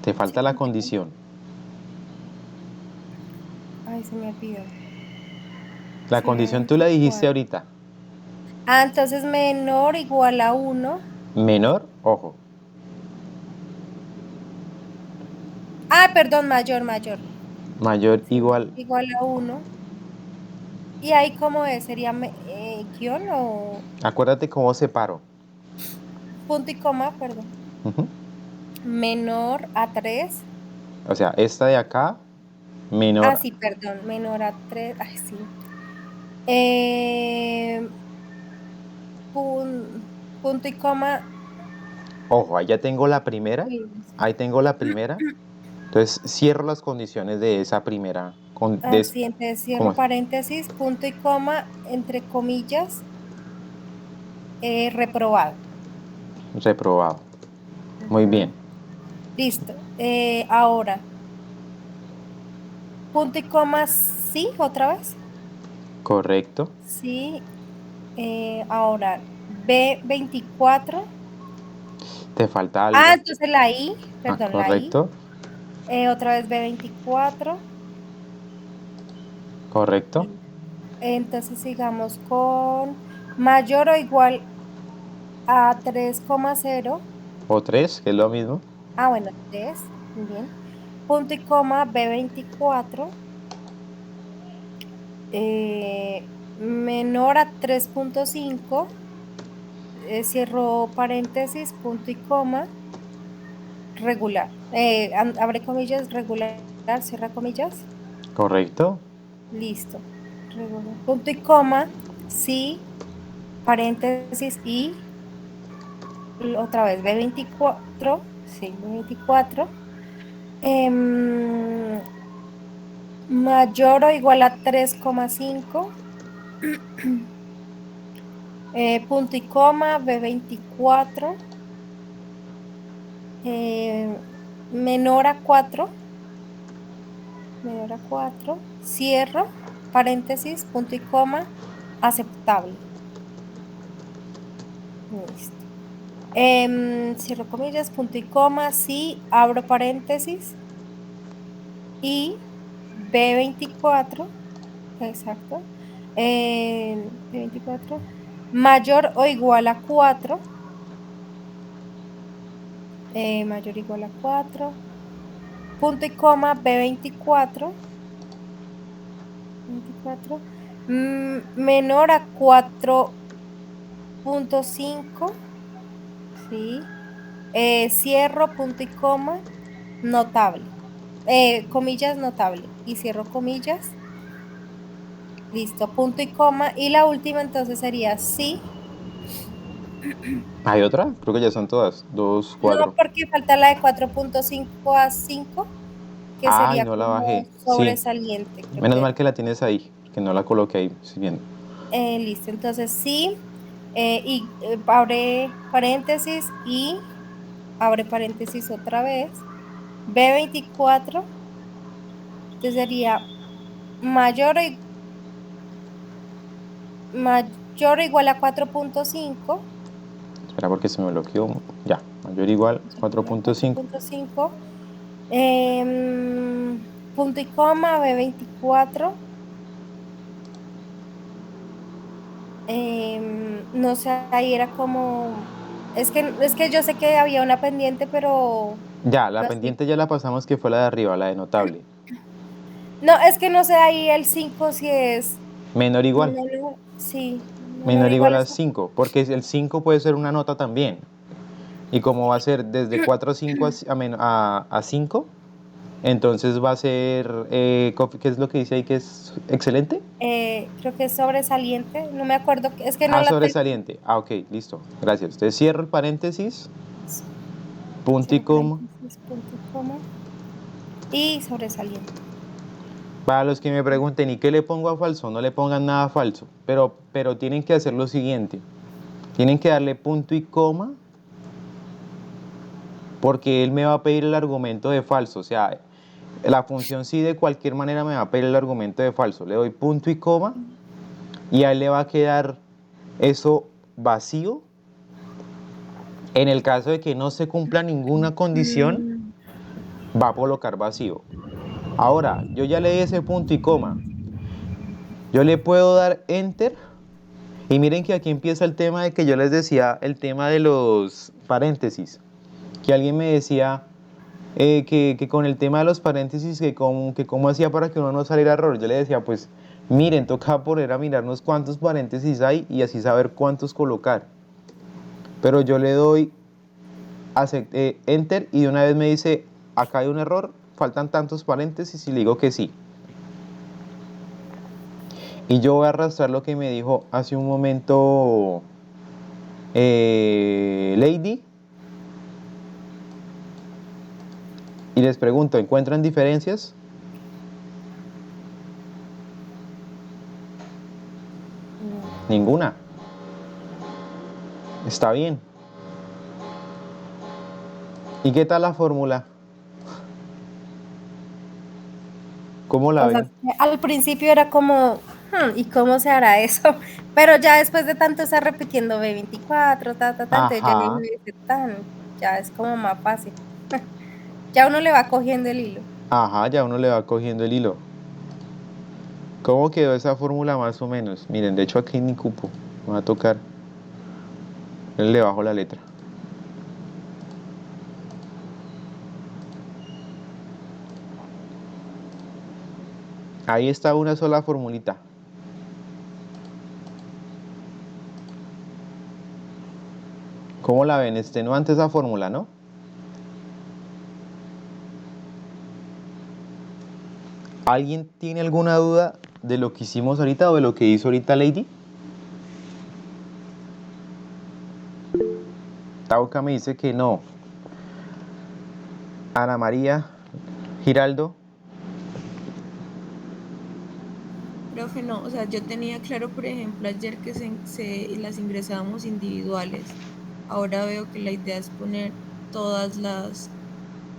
te sí, falta la punto y coma. condición. Ay, se me olvidó. La Sí, condición tú la dijiste 24. ahorita. Entonces menor o igual a 1. Menor, ojo. Perdón, mayor. Mayor Sí, igual. igual a 1. Y ahí como es, sería guión o Acuérdate cómo separo. punto y coma, perdón. Ujú. Menor a 3. O sea, esta de acá, menor. Sí, perdón, menor a 3. Ay, sí. Eh, punto y coma. Ojo, ahí ya tengo la primera. Uy, no sé. Ahí tengo la primera. Entonces cierro las condiciones de esa primera. Sí, entonces ¿Cómo cierro es? paréntesis, punto y coma, entre comillas, reprobado. Reprobado. Muy bien. Ujú. Listo. Ahora, punto y coma, sí, otra vez. Correcto. Sí. Ahora, B24. Te falta algo. Entonces la I, perdón, la I. Correcto. Otra vez B24. Correcto. Entonces sigamos con mayor o igual a 3,0. O tres, que es lo mismo. Bueno, 3, muy bien. Punto y coma B24. menor a 3.5, cierro paréntesis, punto y coma, regular. Abre comillas, regular, cierra comillas. ¿Correcto? Listo. Regular. Punto y coma, sí, paréntesis y otra vez B24, sí, B24, mayor o igual a 3,5, punto y coma, B24, menor a 4, cierro, paréntesis, punto y coma, aceptable. Listo. Cierro comillas, punto y coma, sí, abro paréntesis y B24, exacto, B24, mayor o igual a 4, mayor o igual a 4, punto y coma, B24, 24, menor a 4.5, sí, cierro, punto y coma, notable, comillas, notable, y cierro comillas, listo, punto y coma, y la última entonces sería sí, ¿Hay otra? Creo que ya son todas. Dos, no, cuatro. porque falta la de 4.5 a 5, que Ay, sería no la como bajé. Sí. sobresaliente, creo Menos que mal era. que la tienes ahí, que no la coloqué ahí. Estoy viendo. Listo, entonces sí, y abre paréntesis y abre paréntesis otra vez, B24, entonces sería mayor o, mayor o igual a 4.5, Espera porque se me bloqueó. Ya. Mayor o igual igual a 4.5. 4.5, punto y coma, B24, no sé, ahí era como, es que yo sé que había una pendiente, pero Ya, la no estoy, pendiente ya la pasamos, que fue la de arriba, la de notable. no, es que no sé ahí el 5 si es Menor o igual. menor, sí, menor Menor o o igual igual a a 5. 5, porque el 5 puede ser una nota también. Y como va a ser desde 4 a 5 a 5, entonces va a ser, ¿qué es lo que dice ahí que es excelente? Creo que es sobresaliente, no me acuerdo, es que no Ah, la tengo. sobresaliente. Ah, ok, listo. Gracias. Entonces cierro el paréntesis, Sí, punto y cierro coma. paréntesis, punto y coma, y sobresaliente. Para los que me pregunten, ¿y qué le pongo a falso? No le pongan nada falso, pero tienen que hacer lo siguiente. Tienen que darle punto y coma porque él me va a pedir el argumento de falso. O sea, la función sí de cualquier manera me va a pedir el argumento de falso. Le doy punto y coma y a él le va a quedar eso vacío. En el caso de que no se cumpla ninguna condición, Mm, va a colocar vacío. Ahora, yo ya le di ese punto y coma. Yo le puedo dar enter y miren que aquí empieza el tema de que yo les decía, el tema de los paréntesis. Que alguien me decía que con el tema de los paréntesis, que cómo hacía para que uno no saliera error. Yo le decía, pues miren, toca poner a mirarnos cuántos paréntesis hay y así saber cuántos colocar. Pero yo le doy enter y de una vez me dice, acá hay un error, faltan tantos paréntesis y le digo que sí. Y yo voy a arrastrar lo que me dijo hace un momento Lady y les pregunto, ¿encuentran diferencias? no. Ninguna. Está bien. ¿Y qué tal la fórmula? ¿Cómo la O sea, ven? al principio era como, ¿y cómo se hará eso? Pero ya después de tanto estar repitiendo B24, entonces ya ni me Ajá, dice tan, ya es como más fácil. Ya uno le va cogiendo el hilo. ajá, ya uno le va cogiendo el hilo. ¿Cómo quedó esa fórmula más o menos? Miren, de hecho aquí ni cupo. Me va a tocar. Le bajo la letra. Ahí está una sola formulita. ¿Cómo la ven? Extenuante esa fórmula, ¿no? ¿Alguien tiene alguna duda de lo que hicimos ahorita o de lo que hizo ahorita Lady? Tauca me dice que no. Ana María, Giraldo. Profe, no, o sea, yo tenía claro, por ejemplo, ayer que las ingresábamos individuales. Ahora veo que la idea es poner todas las,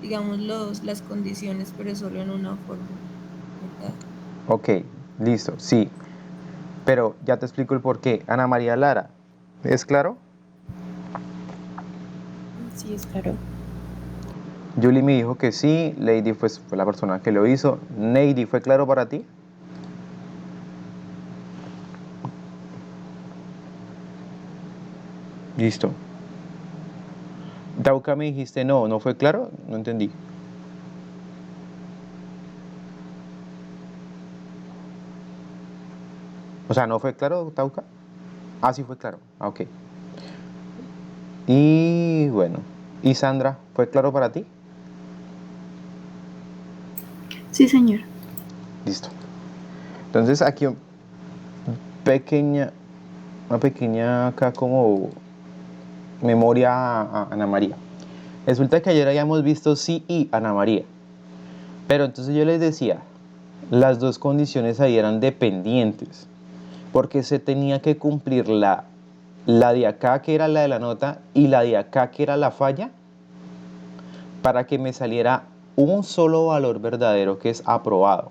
digamos, las condiciones, pero solo en una fórmula, ¿verdad? Ok, listo, sí. Pero ya te explico el por qué. Ana María Lara, ¿es claro? Sí, es claro. Julie me dijo que sí, Lady fue la persona que lo hizo. Neidy, ¿fue claro para ti? Listo. Dauca me dijiste no, ¿no fue claro? No entendí. O sea, ¿no fue claro, Tauca? Ah, sí fue claro. Ah, ok. Y bueno. ¿Y Sandra, fue claro para ti? Sí, señor. Listo. Entonces aquí una pequeña acá como memoria a Ana María. Resulta que ayer habíamos visto sí y Ana María. Pero entonces yo les decía, las dos condiciones ahí eran dependientes. Porque se tenía que cumplir la de acá que era la de la nota y la de acá que era la falla para que me saliera un solo valor verdadero que es aprobado.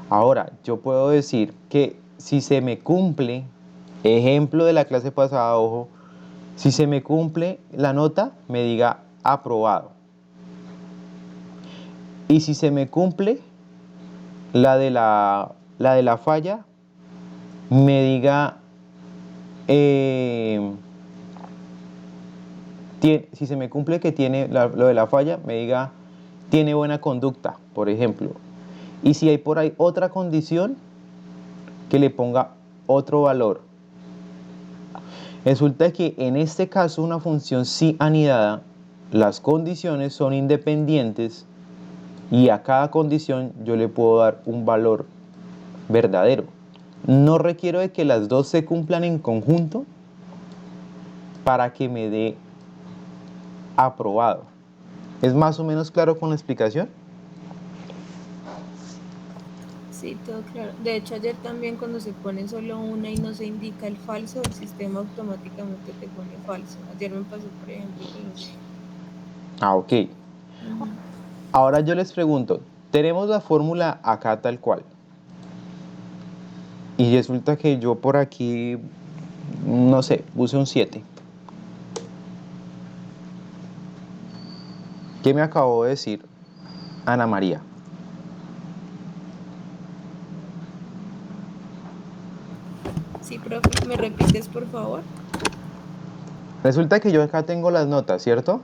Ahora, yo puedo decir que si se me cumple, ejemplo de la clase pasada, ojo, si se me cumple la nota, me diga aprobado. Y si se me cumple la de la falla, me diga, si se me cumple que tiene lo de la falla, me diga, tiene buena conducta, por ejemplo. Y si hay por ahí otra condición, que le ponga otro valor. Resulta que en este caso una función sí anidada, las condiciones son independientes y a cada condición yo le puedo dar un valor verdadero. No requiero de que las dos se cumplan en conjunto para que me dé aprobado. ¿Es más o menos claro con la explicación? Sí, todo claro. De hecho, ayer también cuando se pone solo una y no se indica el falso, el sistema automáticamente te pone falso. Ayer me pasó, por ejemplo, con los ejemplos. Ah, ok. Ujú. Ahora yo les pregunto, tenemos la fórmula acá tal cual. Y resulta que yo por aquí, no sé, puse un 7. ¿Qué me acabó de decir Ana María? Sí, profe, ¿me repites, por favor? Resulta que yo acá tengo las notas, ¿cierto?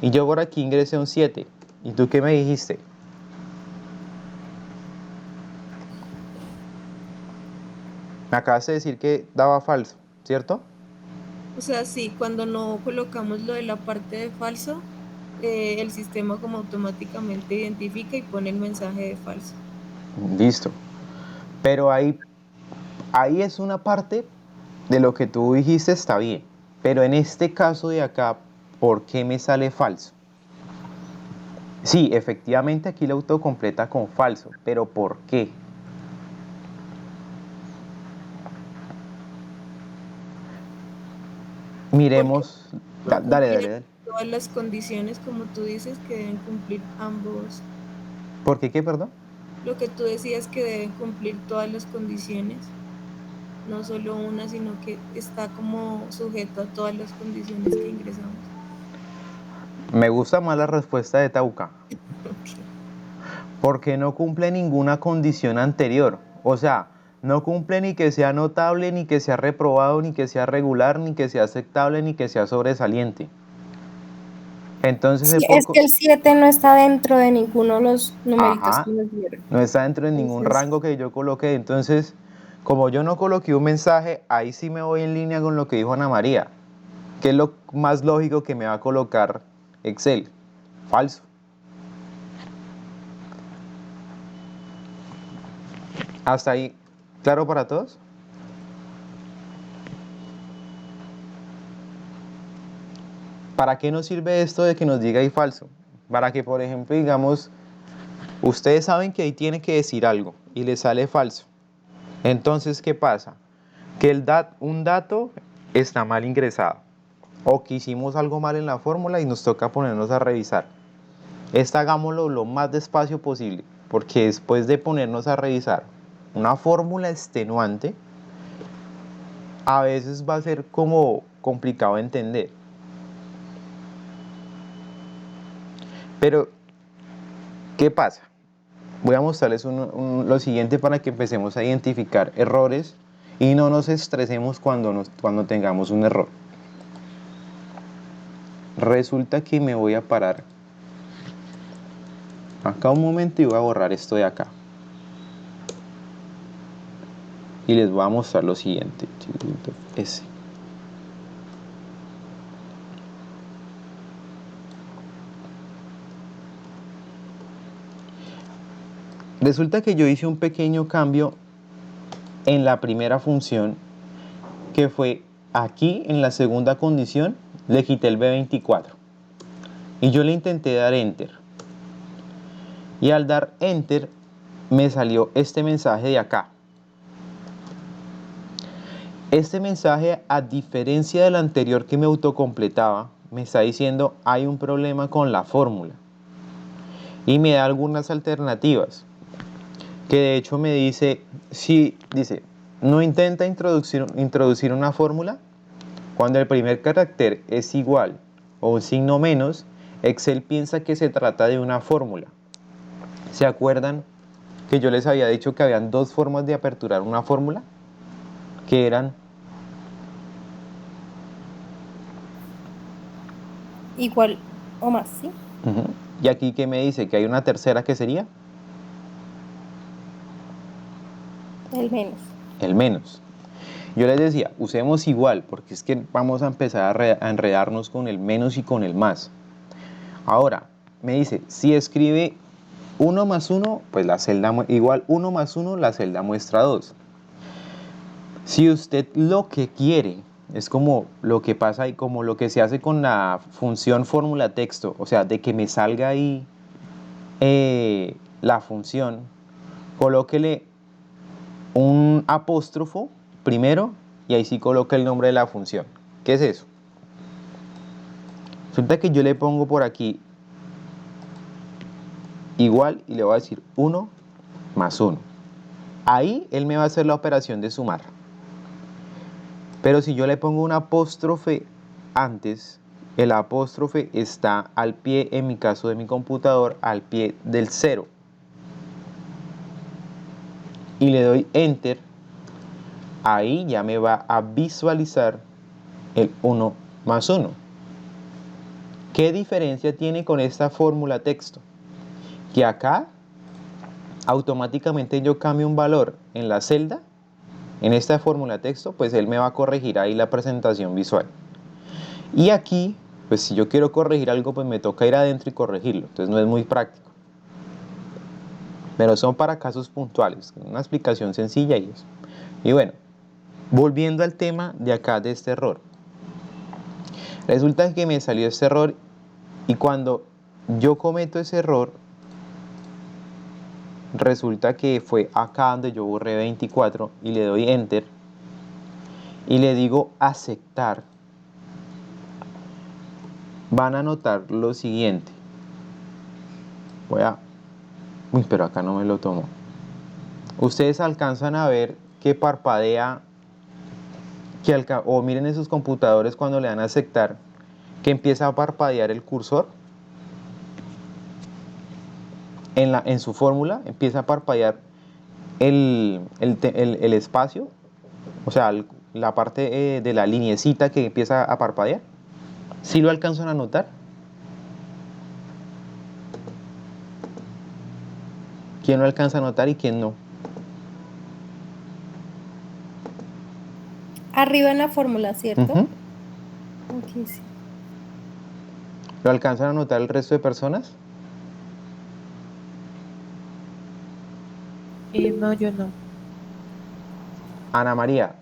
Y yo por aquí ingresé un 7. ¿Y tú qué me dijiste? Me acabas de decir que daba falso, ¿cierto? O sea, sí, cuando no colocamos lo de la parte de falso, el sistema como automáticamente identifica y pone el mensaje de falso. Listo. Pero ahí es una parte de lo que tú dijiste está bien. Pero en este caso de acá, ¿por qué me sale falso? Sí, efectivamente aquí la autocompleta con falso, pero ¿por qué? Porque Miremos, no dale, dale, cumplían dale. todas las condiciones, como tú dices, que deben cumplir ambos. ¿Por qué qué, perdón? Lo que tú decías que deben cumplir todas las condiciones, no solo una, sino que está como sujeto a todas las condiciones que ingresamos. Me gusta más la respuesta de Tauca, Ok. porque no cumple ninguna condición anterior. O sea, no cumple ni que sea notable, ni que sea reprobado, ni que sea regular, ni que sea aceptable, ni que sea sobresaliente. Entonces, Sí, es que el 7 no está dentro de ninguno de los numeritos ajá, que nos dieron. no está dentro de ningún Entonces, rango que yo coloque. Entonces, Como yo no coloqué un mensaje, ahí sí me voy en línea con lo que dijo Ana María. ¿Qué es lo más lógico que me va a colocar Excel? Falso. ¿Hasta ahí claro para todos? ¿Para qué nos sirve esto de que nos diga ahí falso? Para que, por ejemplo, digamos, ustedes saben que ahí tiene que decir algo y le sale falso. Entonces, ¿qué pasa? Que un dato está mal ingresado o que hicimos algo mal en la fórmula y nos toca ponernos a revisar. Hagámoslo lo más despacio posible, porque después de ponernos a revisar una fórmula extenuante, a veces va a ser como complicado de entender. Pero, ¿qué pasa? Voy a mostrarles lo siguiente para que empecemos a identificar errores y no nos estresemos cuando tengamos un error. Resulta que me voy a parar acá un momento y voy a borrar esto de acá. Y les voy a mostrar lo siguiente. S. Resulta que yo hice un pequeño cambio en la primera función, que fue aquí en la segunda condición, le quité el B24. Y yo le intenté dar Enter. Y al dar Enter, me salió este mensaje de acá. Este mensaje, a diferencia del anterior que me autocompletaba, me está diciendo hay un problema con la fórmula. Y me da algunas alternativas. Que de hecho me dice, dice, no intenta introducir una fórmula. Cuando el primer carácter es igual o un signo menos, Excel piensa que se trata de una fórmula. ¿Se acuerdan que yo les había dicho que habían dos formas de aperturar una fórmula? Que eran Igual o más, ¿sí? Y aquí que me dice que hay una tercera, que sería El menos. el menos. Yo les decía, usemos igual, porque es que vamos a empezar a enredarnos con el menos y con el más. Ahora, me dice, si escribe 1 más 1, pues la celda igual 1 más 1, la celda muestra 2. Si usted lo que quiere es como lo que pasa ahí, como lo que se hace con la función fórmula texto, o sea, de que me salga ahí la función, colóquele un apóstrofo primero y ahí sí coloca el nombre de la función. ¿Qué es eso? Resulta que yo le pongo por aquí igual y le voy a decir 1 más 1. Ahí él me va a hacer la operación de sumar. Pero si yo le pongo un apóstrofe antes, el apóstrofe está al pie, en mi caso de mi computador, al pie del 0. Y le doy Enter, ahí ya me va a visualizar el 1 más 1. ¿Qué diferencia tiene con esta fórmula texto? Que acá automáticamente yo cambio un valor en la celda, en esta fórmula texto, pues él me va a corregir ahí la presentación visual. Y aquí, pues si yo quiero corregir algo, pues me toca ir adentro y corregirlo. Entonces no es muy práctico. Pero son para casos puntuales, una explicación sencilla y eso. Y bueno, volviendo al tema de acá de este error. Resulta que me salió este error y cuando yo cometo ese error, resulta que fue acá donde yo borré 24 y le doy Enter y le digo aceptar. Van a notar lo siguiente. Pero acá no me lo tomo. Ustedes alcanzan a ver que parpadea, o miren esos computadores cuando le dan a aceptar, que empieza a parpadear el cursor. En su fórmula empieza a parpadear el espacio, o sea, la parte de la lineecita que empieza a parpadear. ¿Sí lo alcanzan a notar? ¿Quién lo alcanza a notar y quién no? Arriba en la fórmula, ¿cierto? Ujú. Ok, sí. ¿Lo alcanzan a notar el resto de personas? No, yo no. Ana María,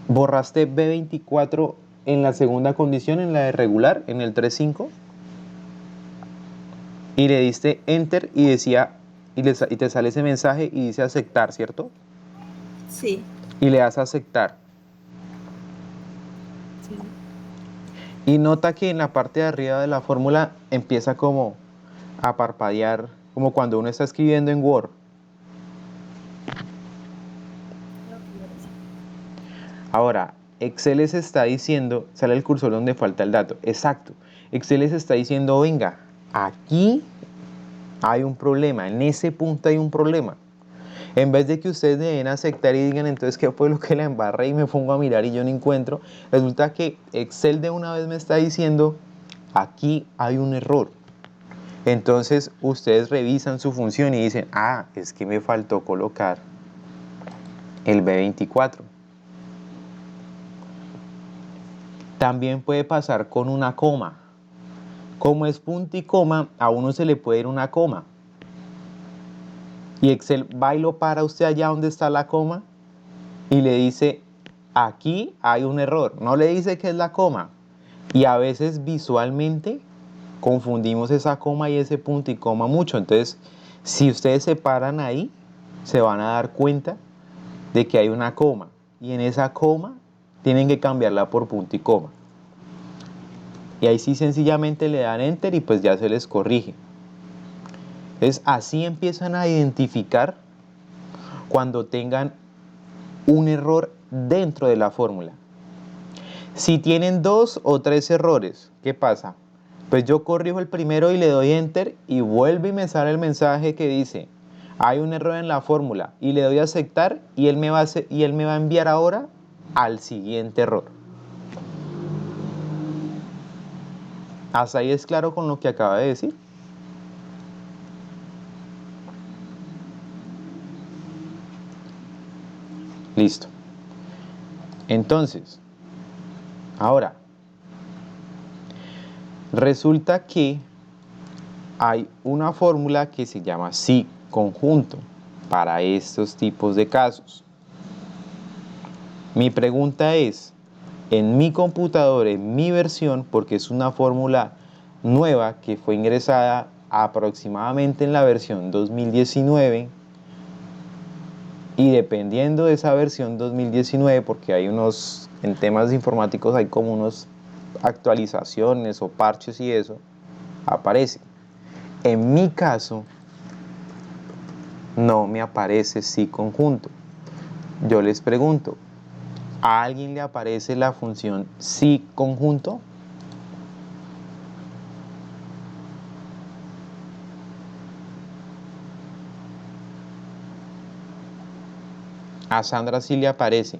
¿borraste B24 en la segunda condición, en la de regular, en el 3.5? Y le diste enter y decía, y te sale ese mensaje y dice aceptar, ¿cierto? Sí, Y le das a aceptar. sí. Y nota que en la parte de arriba de la fórmula empieza como a parpadear, como cuando uno está escribiendo en Word. Ahora, Excel les está diciendo, sale el cursor donde falta el dato. Exacto. Excel les está diciendo, venga, aquí hay un problema, en ese punto hay un problema. En vez de que ustedes deben aceptar y digan, entonces, ¿qué fue lo que la embarré? Y me pongo a mirar y yo no encuentro. Resulta que Excel de una vez me está diciendo, aquí hay un error. Entonces, ustedes revisan su función y dicen, ah, es que me faltó colocar el B24. También puede pasar con una coma. Como es punto y coma, a uno se le puede ir una coma. Y Excel va y lo para usted allá donde está la coma y le dice, aquí hay un error. No le dice que es la coma. Y a veces visualmente confundimos esa coma y ese punto y coma mucho. Entonces, si ustedes se paran ahí, se van a dar cuenta de que hay una coma. Y en esa coma tienen que cambiarla por punto y coma. Y ahí sí sencillamente le dan enter y pues ya se les corrige. Entonces, así empiezan a identificar cuando tengan un error dentro de la fórmula. Si tienen 2 o 3 errores, ¿qué pasa? Pues yo corrijo el primero y le doy enter y vuelve y me sale el mensaje que dice, hay un error en la fórmula, y le doy a aceptar y él me va a enviar ahora al siguiente error. ¿Hasta ahí es claro con lo que acaba de decir? Listo. Entonces, ahora, resulta que hay una fórmula que se llama sí conjunto para estos tipos de casos. Mi pregunta es, en mi computador, en mi versión, porque es una fórmula nueva que fue ingresada aproximadamente en la versión 2019, y dependiendo de esa versión 2019, porque hay unos, en temas informáticos hay como unos actualizaciones o parches y eso, aparece. En mi caso, no me aparece sí conjunto. Yo les pregunto, ¿a alguien le aparece la función sí conjunto? A Sandra sí le aparece.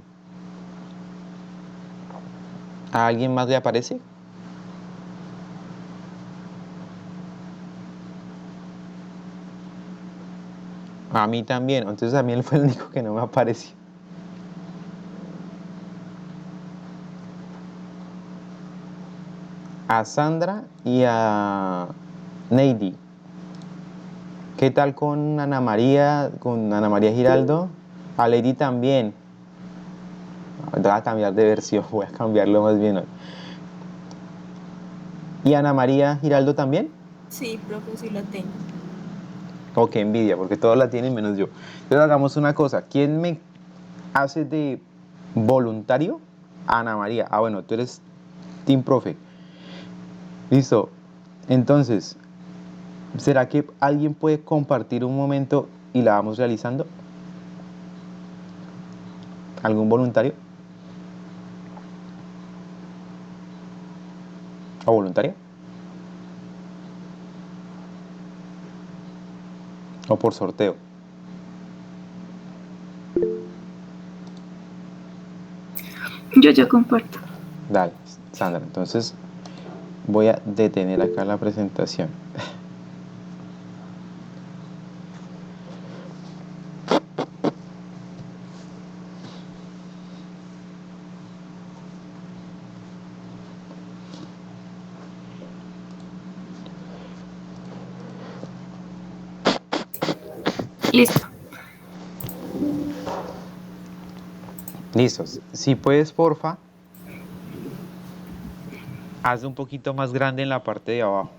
¿A alguien más le aparece? A mí también. Entonces a mí él fue el único que no me apareció. A Sandra y a Neidy. ¿Qué tal con Ana María Giraldo? A Lady también. Voy a cambiar de versión, voy a cambiarlo más bien hoy. ¿Y Ana María Giraldo también? Sí, profe, sí lo tengo. Oh, qué envidia, porque todos la tienen menos yo. Entonces hagamos una cosa. ¿Quién me hace de voluntario? Ana María. Ah, bueno, tú eres Team Profe. Listo. Entonces, ¿será que alguien puede compartir un momento y la vamos realizando? ¿Algún voluntario? ¿O voluntaria? ¿O por sorteo? Yo comparto. Dale, Sandra. Entonces, voy a detener acá la presentación. Listo. Listos. Si puedes, porfa, haz un poquito más grande en la parte de abajo.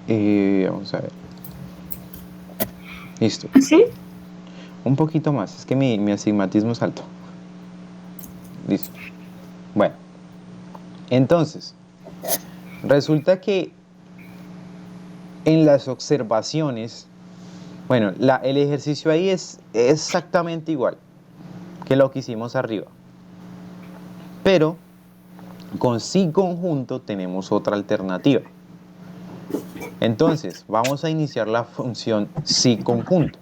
Vamos a ver. Listo. ¿Así? Un poquito más. Es que mi astigmatismo es alto. Listo. Bueno. Entonces, resulta que en las observaciones, bueno, el ejercicio ahí es exactamente igual que lo que hicimos arriba. Pero con sí conjunto tenemos otra alternativa. Entonces, vamos a iniciar la función sí conjunto.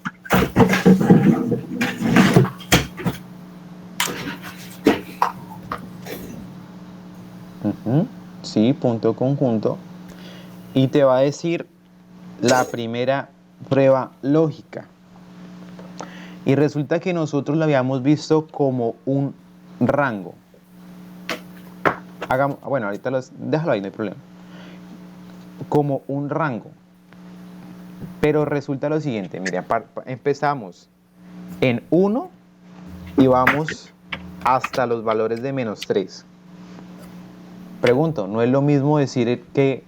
Sí, punto conjunto. Y te va a decir la primera prueba lógica. Y resulta que nosotros la habíamos visto como un rango. Bueno, ahorita déjalo ahí, no hay problema. Como un rango. Pero resulta lo siguiente, mira, empezamos en 1 y vamos hasta los valores de -3. Pregunto, ¿no es lo mismo decir que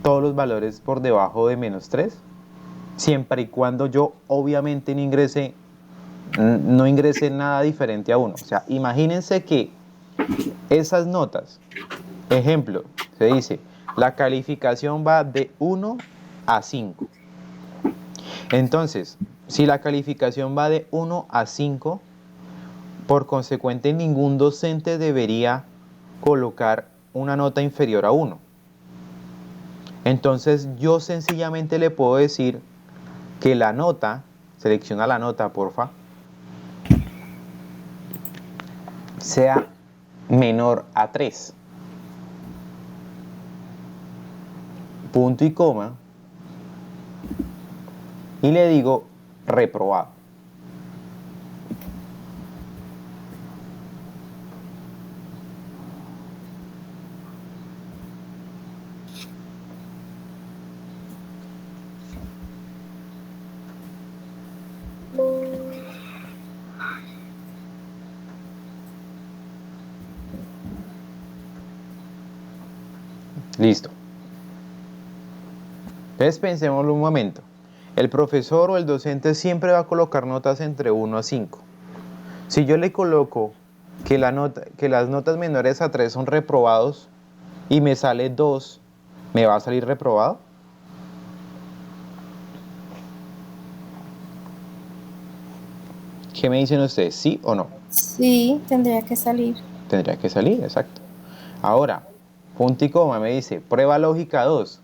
todos los valores por debajo de -3? Siempre y cuando yo obviamente no ingrese nada diferente a 1. O sea, imagínense que esas notas, ejemplo, se dice, la calificación va de 1 a 5. Entonces, si la calificación va de 1 a 5, por consecuente ningún docente debería colocar una nota inferior a 1. Entonces yo sencillamente le puedo decir que la nota, selecciona la nota porfa, sea menor a 3. Punto y coma. Y le digo reprobado. Listo. Entonces pensémoslo un momento. El profesor o el docente siempre va a colocar notas entre 1 a 5. Si yo le coloco que las notas menores a 3 son reprobados y me sale 2, ¿me va a salir reprobado? ¿Qué me dicen ustedes? ¿Sí o no? Sí, tendría que salir. Tendría que salir, exacto. Ahora, punto y coma me dice prueba lógica 2,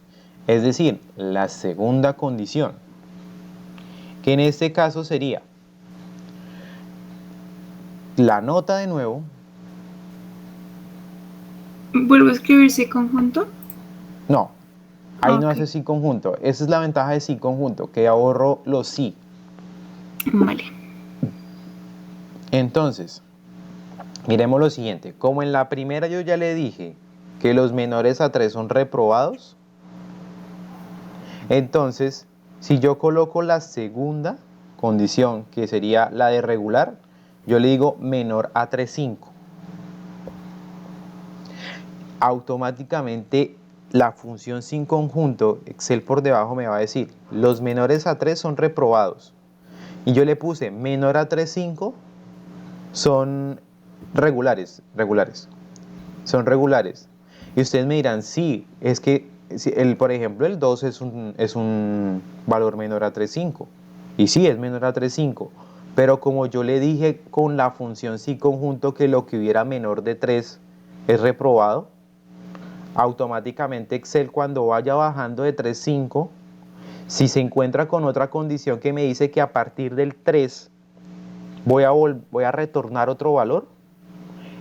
es decir, la segunda condición, que en este caso sería la nota de nuevo. ¿Vuelvo a escribir sí conjunto? No, ahí no Ok. hace sí conjunto. Esa es la ventaja de sí conjunto, que ahorro los sí. Vale. Entonces, miremos lo siguiente. Como en la primera yo ya le dije que los menores a 3 son reprobados, entonces, si yo coloco la segunda condición, que sería la de regular, yo le digo menor a 3,5. Automáticamente la función sin conjunto, Excel por debajo me va a decir, los menores a 3 son reprobados. Y yo le puse menor a 3,5 son regulares. Son regulares. Y ustedes me dirán, sí, es que, por ejemplo, el 2 es un valor menor a 3,5. Y sí, es menor a 3,5. Pero como yo le dije con la función sí conjunto que lo que hubiera menor de 3 es reprobado, automáticamente Excel cuando vaya bajando de 3,5, si se encuentra con otra condición que me dice que a partir del 3 voy a retornar otro valor,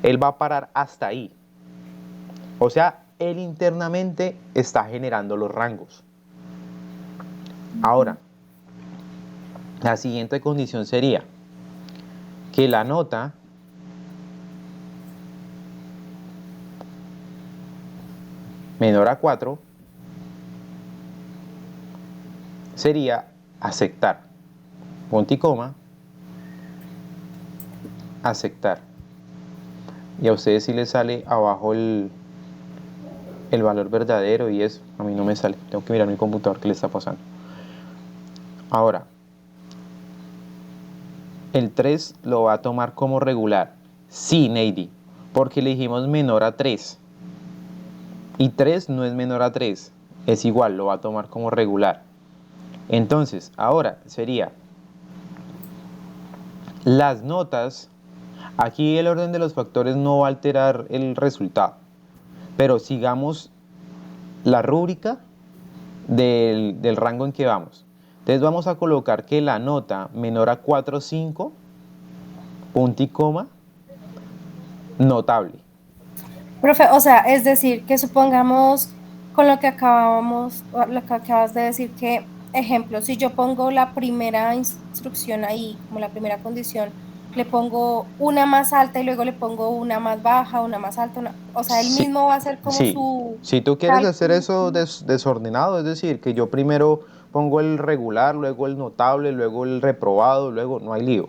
él va a parar hasta ahí. O sea, él internamente está generando los rangos. Ahora, la siguiente condición sería que la nota menor a 4 sería aceptar. Punto y coma, aceptar. Y a ustedes sí les sale abajo el valor verdadero y eso. A mí no me sale. Tengo que mirar mi computador qué le está pasando. Ahora, el 3 lo va a tomar como regular. Sí, Neidy, porque le dijimos menor a 3. Y 3 no es menor a 3. Es igual, lo va a tomar como regular. Entonces, ahora sería las notas. Aquí el orden de los factores no va a alterar el resultado. Pero sigamos la rúbrica del rango en que vamos. Entonces vamos a colocar que la nota menor a 4,5, punto y coma, notable. Profe, o sea, es decir, que supongamos con lo que acabas de decir, que, ejemplo, si yo pongo la primera instrucción ahí, como la primera condición, le pongo una más alta y luego le pongo una más baja, una más alta, o sea, él Sí, mismo va a hacer como sí. su Si tú quieres hacer cálculo. eso desordenado, es decir, que yo primero pongo el regular, luego el notable, luego el reprobado, luego no hay lío.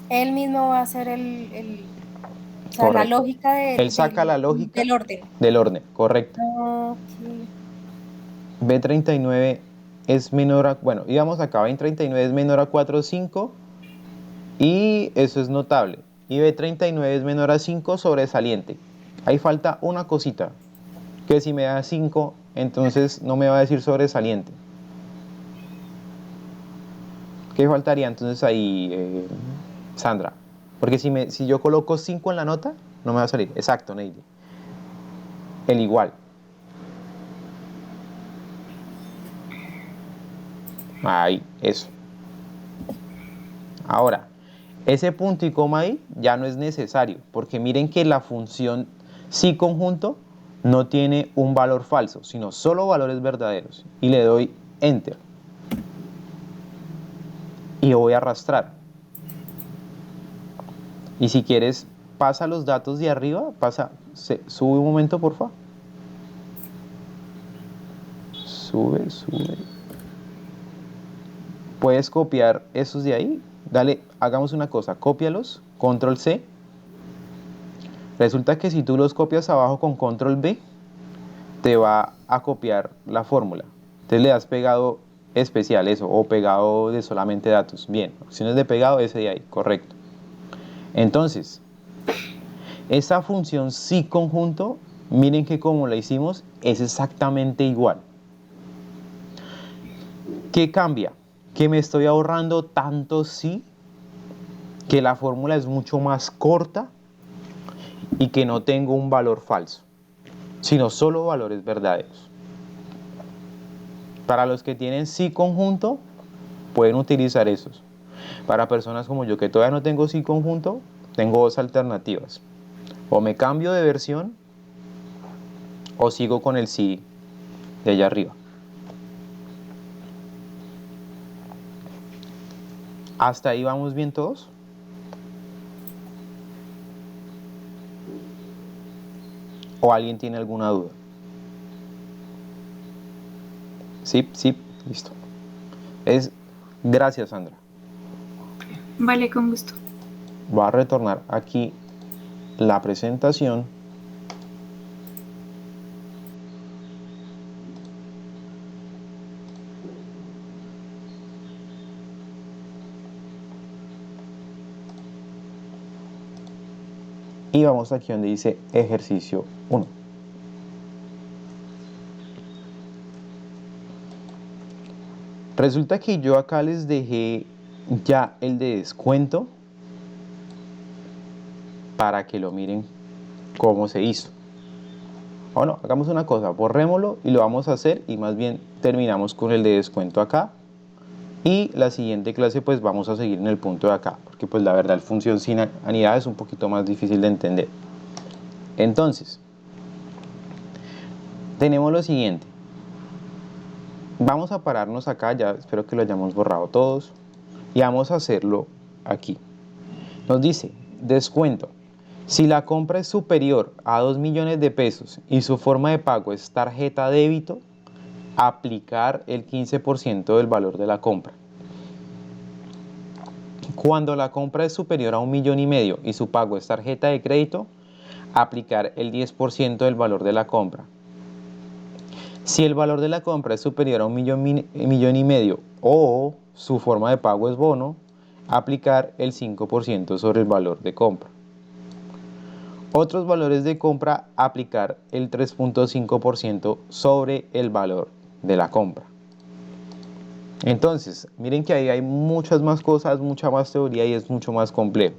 Él mismo va a hacer o sea, la Correcto. lógica Él saca la lógica del orden. del orden, correcto. Ok. B39 es menor a, bueno, íbamos acá, B39 es menor a 4,5 y eso es notable. Y B39 es menor a 5, sobresaliente. Ahí falta una cosita, que si me da 5, entonces no me va a decir sobresaliente. ¿Qué faltaría entonces ahí, Sandra? Porque si yo coloco 5 en la nota, no me va a salir. Exacto, Neidy. El igual. Ahí, eso. Ahora, ese punto y coma ahí ya no es necesario, porque miren que la función sí conjunto no tiene un valor falso, sino solo valores verdaderos. Y le doy Enter. Y voy a arrastrar. Y si quieres, pasa los datos de arriba, sube un momento, por favor. Sube. Puedes copiar esos de ahí. Dale, hagamos una cosa, cópialos, control C. Resulta que si tú los copias abajo con control B, te va a copiar la fórmula. Entonces le das pegado especial, eso, o pegado de solamente datos. Bien, opciones de pegado, ese de ahí, correcto. Entonces, esta función sí conjunto, miren que como la hicimos, es exactamente igual. ¿Qué cambia? Que me estoy ahorrando tanto sí, que la fórmula es mucho más corta y que no tengo un valor falso, sino solo valores verdaderos. Para los que tienen sí conjunto, pueden utilizar esos. Para personas como yo que todavía no tengo sí conjunto, tengo dos alternativas. O me cambio de versión o sigo con el sí de allá arriba. ¿Hasta ahí vamos bien todos? ¿O alguien tiene alguna duda? Sí, listo. Gracias, Sandra. Vale, con gusto. Voy a retornar aquí la presentación. Y vamos aquí donde dice ejercicio 1. Resulta que yo acá les dejé ya el de descuento para que lo miren cómo se hizo. Bueno, hagamos una cosa, borrémoslo y lo vamos a hacer y más bien terminamos con el de descuento acá. Y la siguiente clase pues vamos a seguir en el punto de acá, porque pues la verdad el función sin anidad es un poquito más difícil de entender. Entonces, tenemos lo siguiente. Vamos a pararnos acá, ya espero que lo hayamos borrado todos. Y vamos a hacerlo aquí. Nos dice, descuento. Si la compra es superior a 2 millones de pesos y su forma de pago es tarjeta débito, aplicar el 15% del valor de la compra. Cuando la compra es superior a 1,5 millones y su pago es tarjeta de crédito, aplicar el 10% del valor de la compra. Si el valor de la compra es superior a 1,5 millones o su forma de pago es bono, aplicar el 5% sobre el valor de compra. Otros valores de compra, aplicar el 3.5% sobre el valor de la compra. Entonces, miren que ahí hay muchas más cosas, mucha más teoría y es mucho más complejo.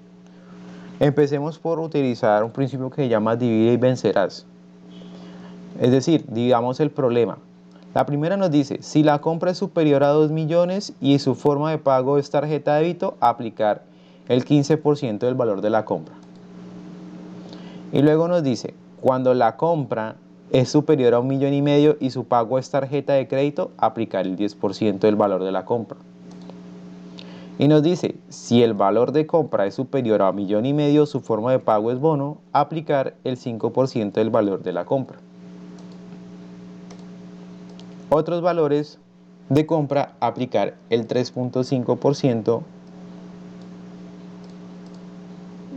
Empecemos por utilizar un principio que se llama divide y vencerás. Es decir, digamos el problema. La primera nos dice, si la compra es superior a 2 millones y su forma de pago es tarjeta de débito, aplicar el 15% del valor de la compra. Y luego nos dice, cuando la compra es superior a 1,5 millones y su pago es tarjeta de crédito, aplicar el 10% del valor de la compra. Y nos dice, si el valor de compra es superior a 1,5 millones, su forma de pago es bono, aplicar el 5% del valor de la compra. Otros valores de compra, aplicar el 3.5%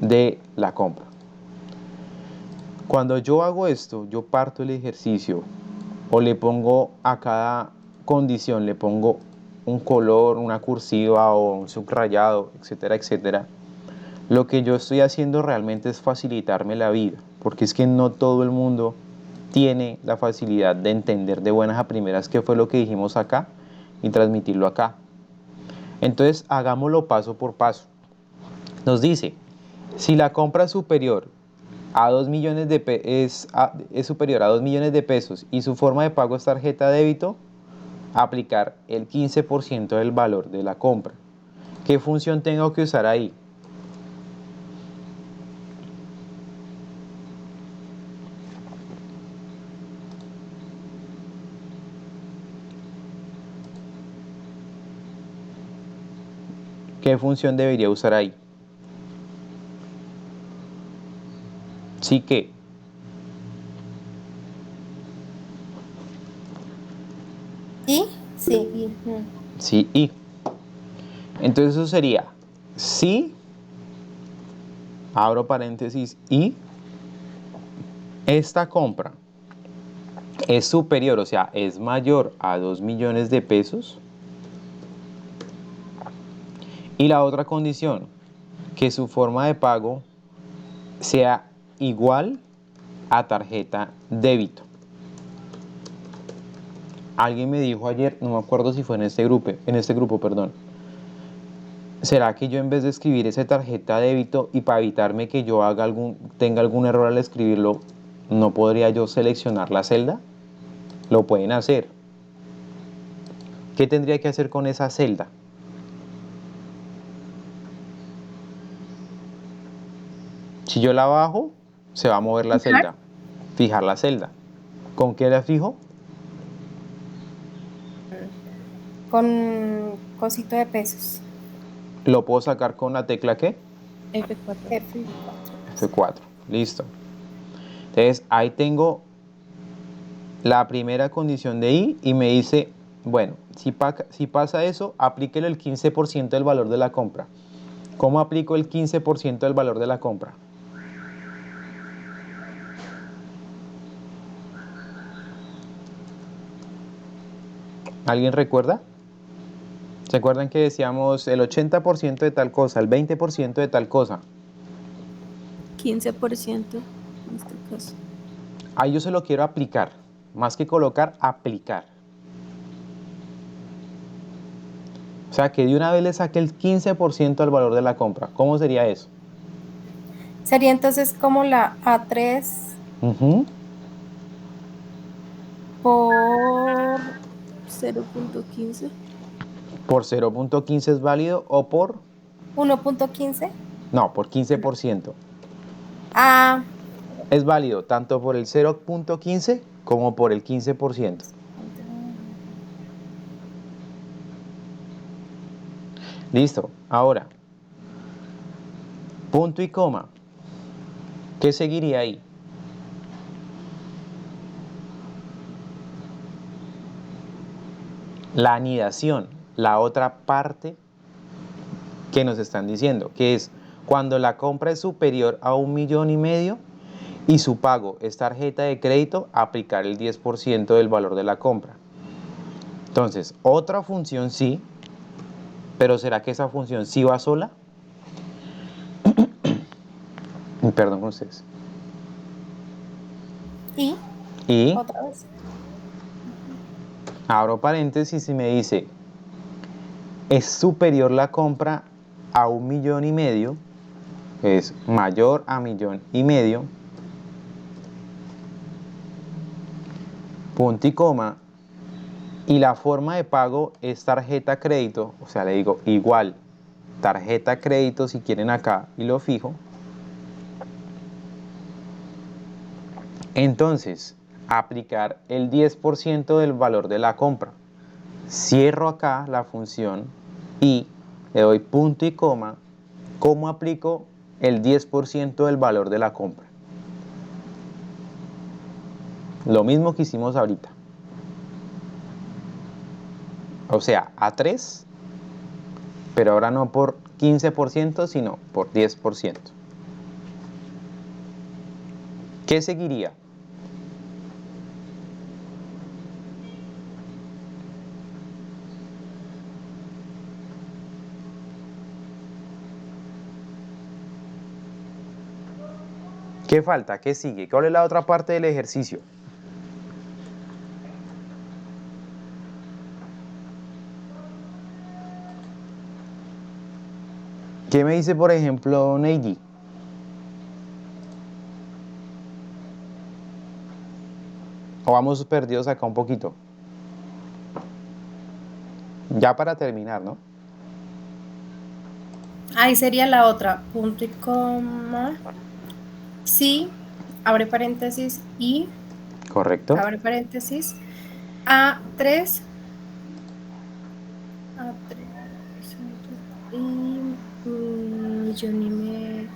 de la compra. Cuando yo hago esto, yo parto el ejercicio o le pongo a cada condición, le pongo un color, una cursiva o un subrayado, etcétera, etcétera. Lo que yo estoy haciendo realmente es facilitarme la vida, porque es que no todo el mundo tiene la facilidad de entender de buenas a primeras qué fue lo que dijimos acá y transmitirlo acá. Entonces, hagámoslo paso por paso. Nos dice, si la compra es superior a 2 millones es superior a 2 millones de pesos y su forma de pago es tarjeta de débito, aplicar el 15% del valor de la compra. ¿Qué función tengo que usar ahí? ¿Qué función debería usar ahí? Sí que. ¿Y? Sí, y. Sí, y. Entonces eso sería, si, abro paréntesis, y esta compra es superior, o sea, es mayor a 2 millones de pesos. Y la otra condición, que su forma de pago sea igual a tarjeta débito. Alguien me dijo ayer, no me acuerdo si fue en este grupo, perdón. ¿Será que yo en vez de escribir esa tarjeta débito y para evitarme que yo tenga algún error al escribirlo, no podría yo seleccionar la celda? Lo pueden hacer. ¿Qué tendría que hacer con esa celda? Si yo la bajo, se va a mover la celda. Fijar la celda. ¿Con qué la fijo? Con cosito de pesos. Lo puedo sacar con la tecla ¿qué? F4. F4. F4. Listo. Entonces ahí tengo la primera condición de I y me dice, bueno, si pasa eso, aplíquelo el 15% del valor de la compra. ¿Cómo aplico el 15% del valor de la compra? ¿Alguien recuerda? ¿Se acuerdan que decíamos el 80% de tal cosa, el 20% de tal cosa? 15% en este caso. Ahí yo se lo quiero aplicar, más que colocar, aplicar. O sea, que de una vez le saque el 15% del valor de la compra. ¿Cómo sería eso? Sería entonces como la A3 por 0.15. ¿Por 0.15 es válido o por? 1.15. No, por 15%. Ah, Es válido tanto por el 0.15 como por el 15%. Listo. Ahora, punto y coma. ¿Qué seguiría ahí? la anidación, la otra parte que nos están diciendo, que es cuando la compra es superior a 1,5 millones y su pago es tarjeta de crédito, aplicar el 10% del valor de la compra. Entonces, otra función sí, pero ¿será que esa función sí va sola? Perdón con ustedes. Y Y otra vez. abro paréntesis y me dice, es superior la compra a 1,5 millones, es mayor a 1,5 millones, punto y coma, y la forma de pago es tarjeta crédito, o sea, le digo igual, tarjeta crédito si quieren acá y lo fijo. Entonces, aplicar el 10% del valor de la compra. Cierro acá la función y le doy punto y coma. ¿Cómo aplico el 10% del valor de la compra? Lo mismo que hicimos ahorita. O sea, a 3, pero ahora no por 15%, sino por 10%. ¿Qué seguiría? ¿Qué falta? ¿Qué sigue? ¿Cuál es la otra parte del ejercicio? ¿Qué me dice, por ejemplo, Neidi? ¿O vamos perdidos acá un poquito? Ya para terminar, ¿no? Ahí sería la otra. Punto y coma. Sí, abre paréntesis y Correcto. abre paréntesis. A3. A3. Y 1,5 millones.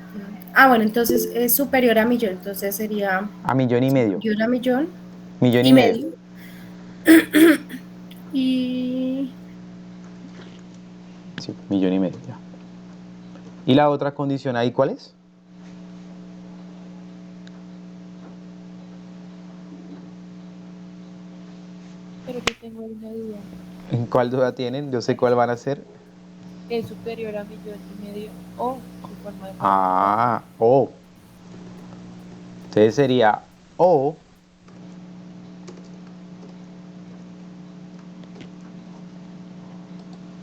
Bueno, entonces es superior a millón. Entonces sería A 1,5 millones. superior a millón 1,5 millones. Y Sí, 1,5 millones. Ya. ¿Y la otra condición ahí cuál es? Pero yo tengo una duda. ¿En cuál duda tienen? Yo sé cuál van a ser. ¿Es superior a 1,5 millones o su forma de pago? Ah, o. Entonces sería o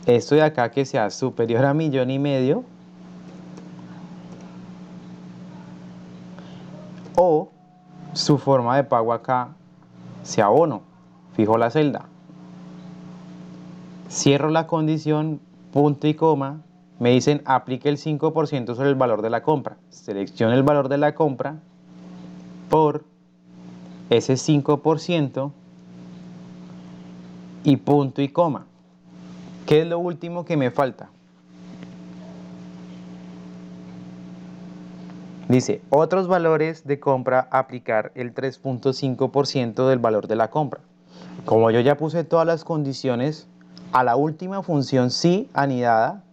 esto de acá que sea superior a 1,5 millones o su forma de pago acá sea bono. Fijo la celda. Cierro la condición, punto y coma. Me dicen aplique el 5% sobre el valor de la compra. Selecciono el valor de la compra por ese 5% y punto y coma. ¿Qué es lo último que me falta? Dice, otros valores de compra, aplicar el 3.5% del valor de la compra. Como yo ya puse todas las condiciones, a la última función sí anidada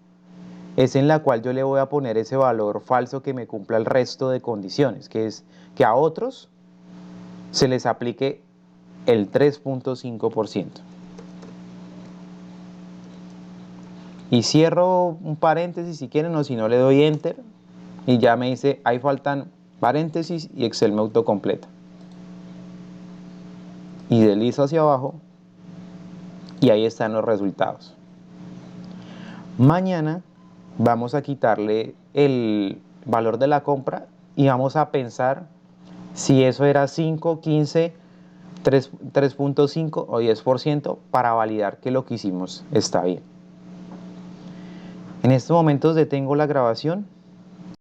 es en la cual yo le voy a poner ese valor falso que me cumpla el resto de condiciones, que es que a otros se les aplique el 3.5%. Y cierro un paréntesis si quieren, o si no le doy enter y ya me dice, ahí faltan paréntesis y Excel me autocompleta. Y deslizo hacia abajo y ahí están los resultados. Mañana vamos a quitarle el valor de la compra y vamos a pensar si eso era 5, 15, 3.5 o 10% para validar que lo que hicimos está bien. En estos momentos detengo la grabación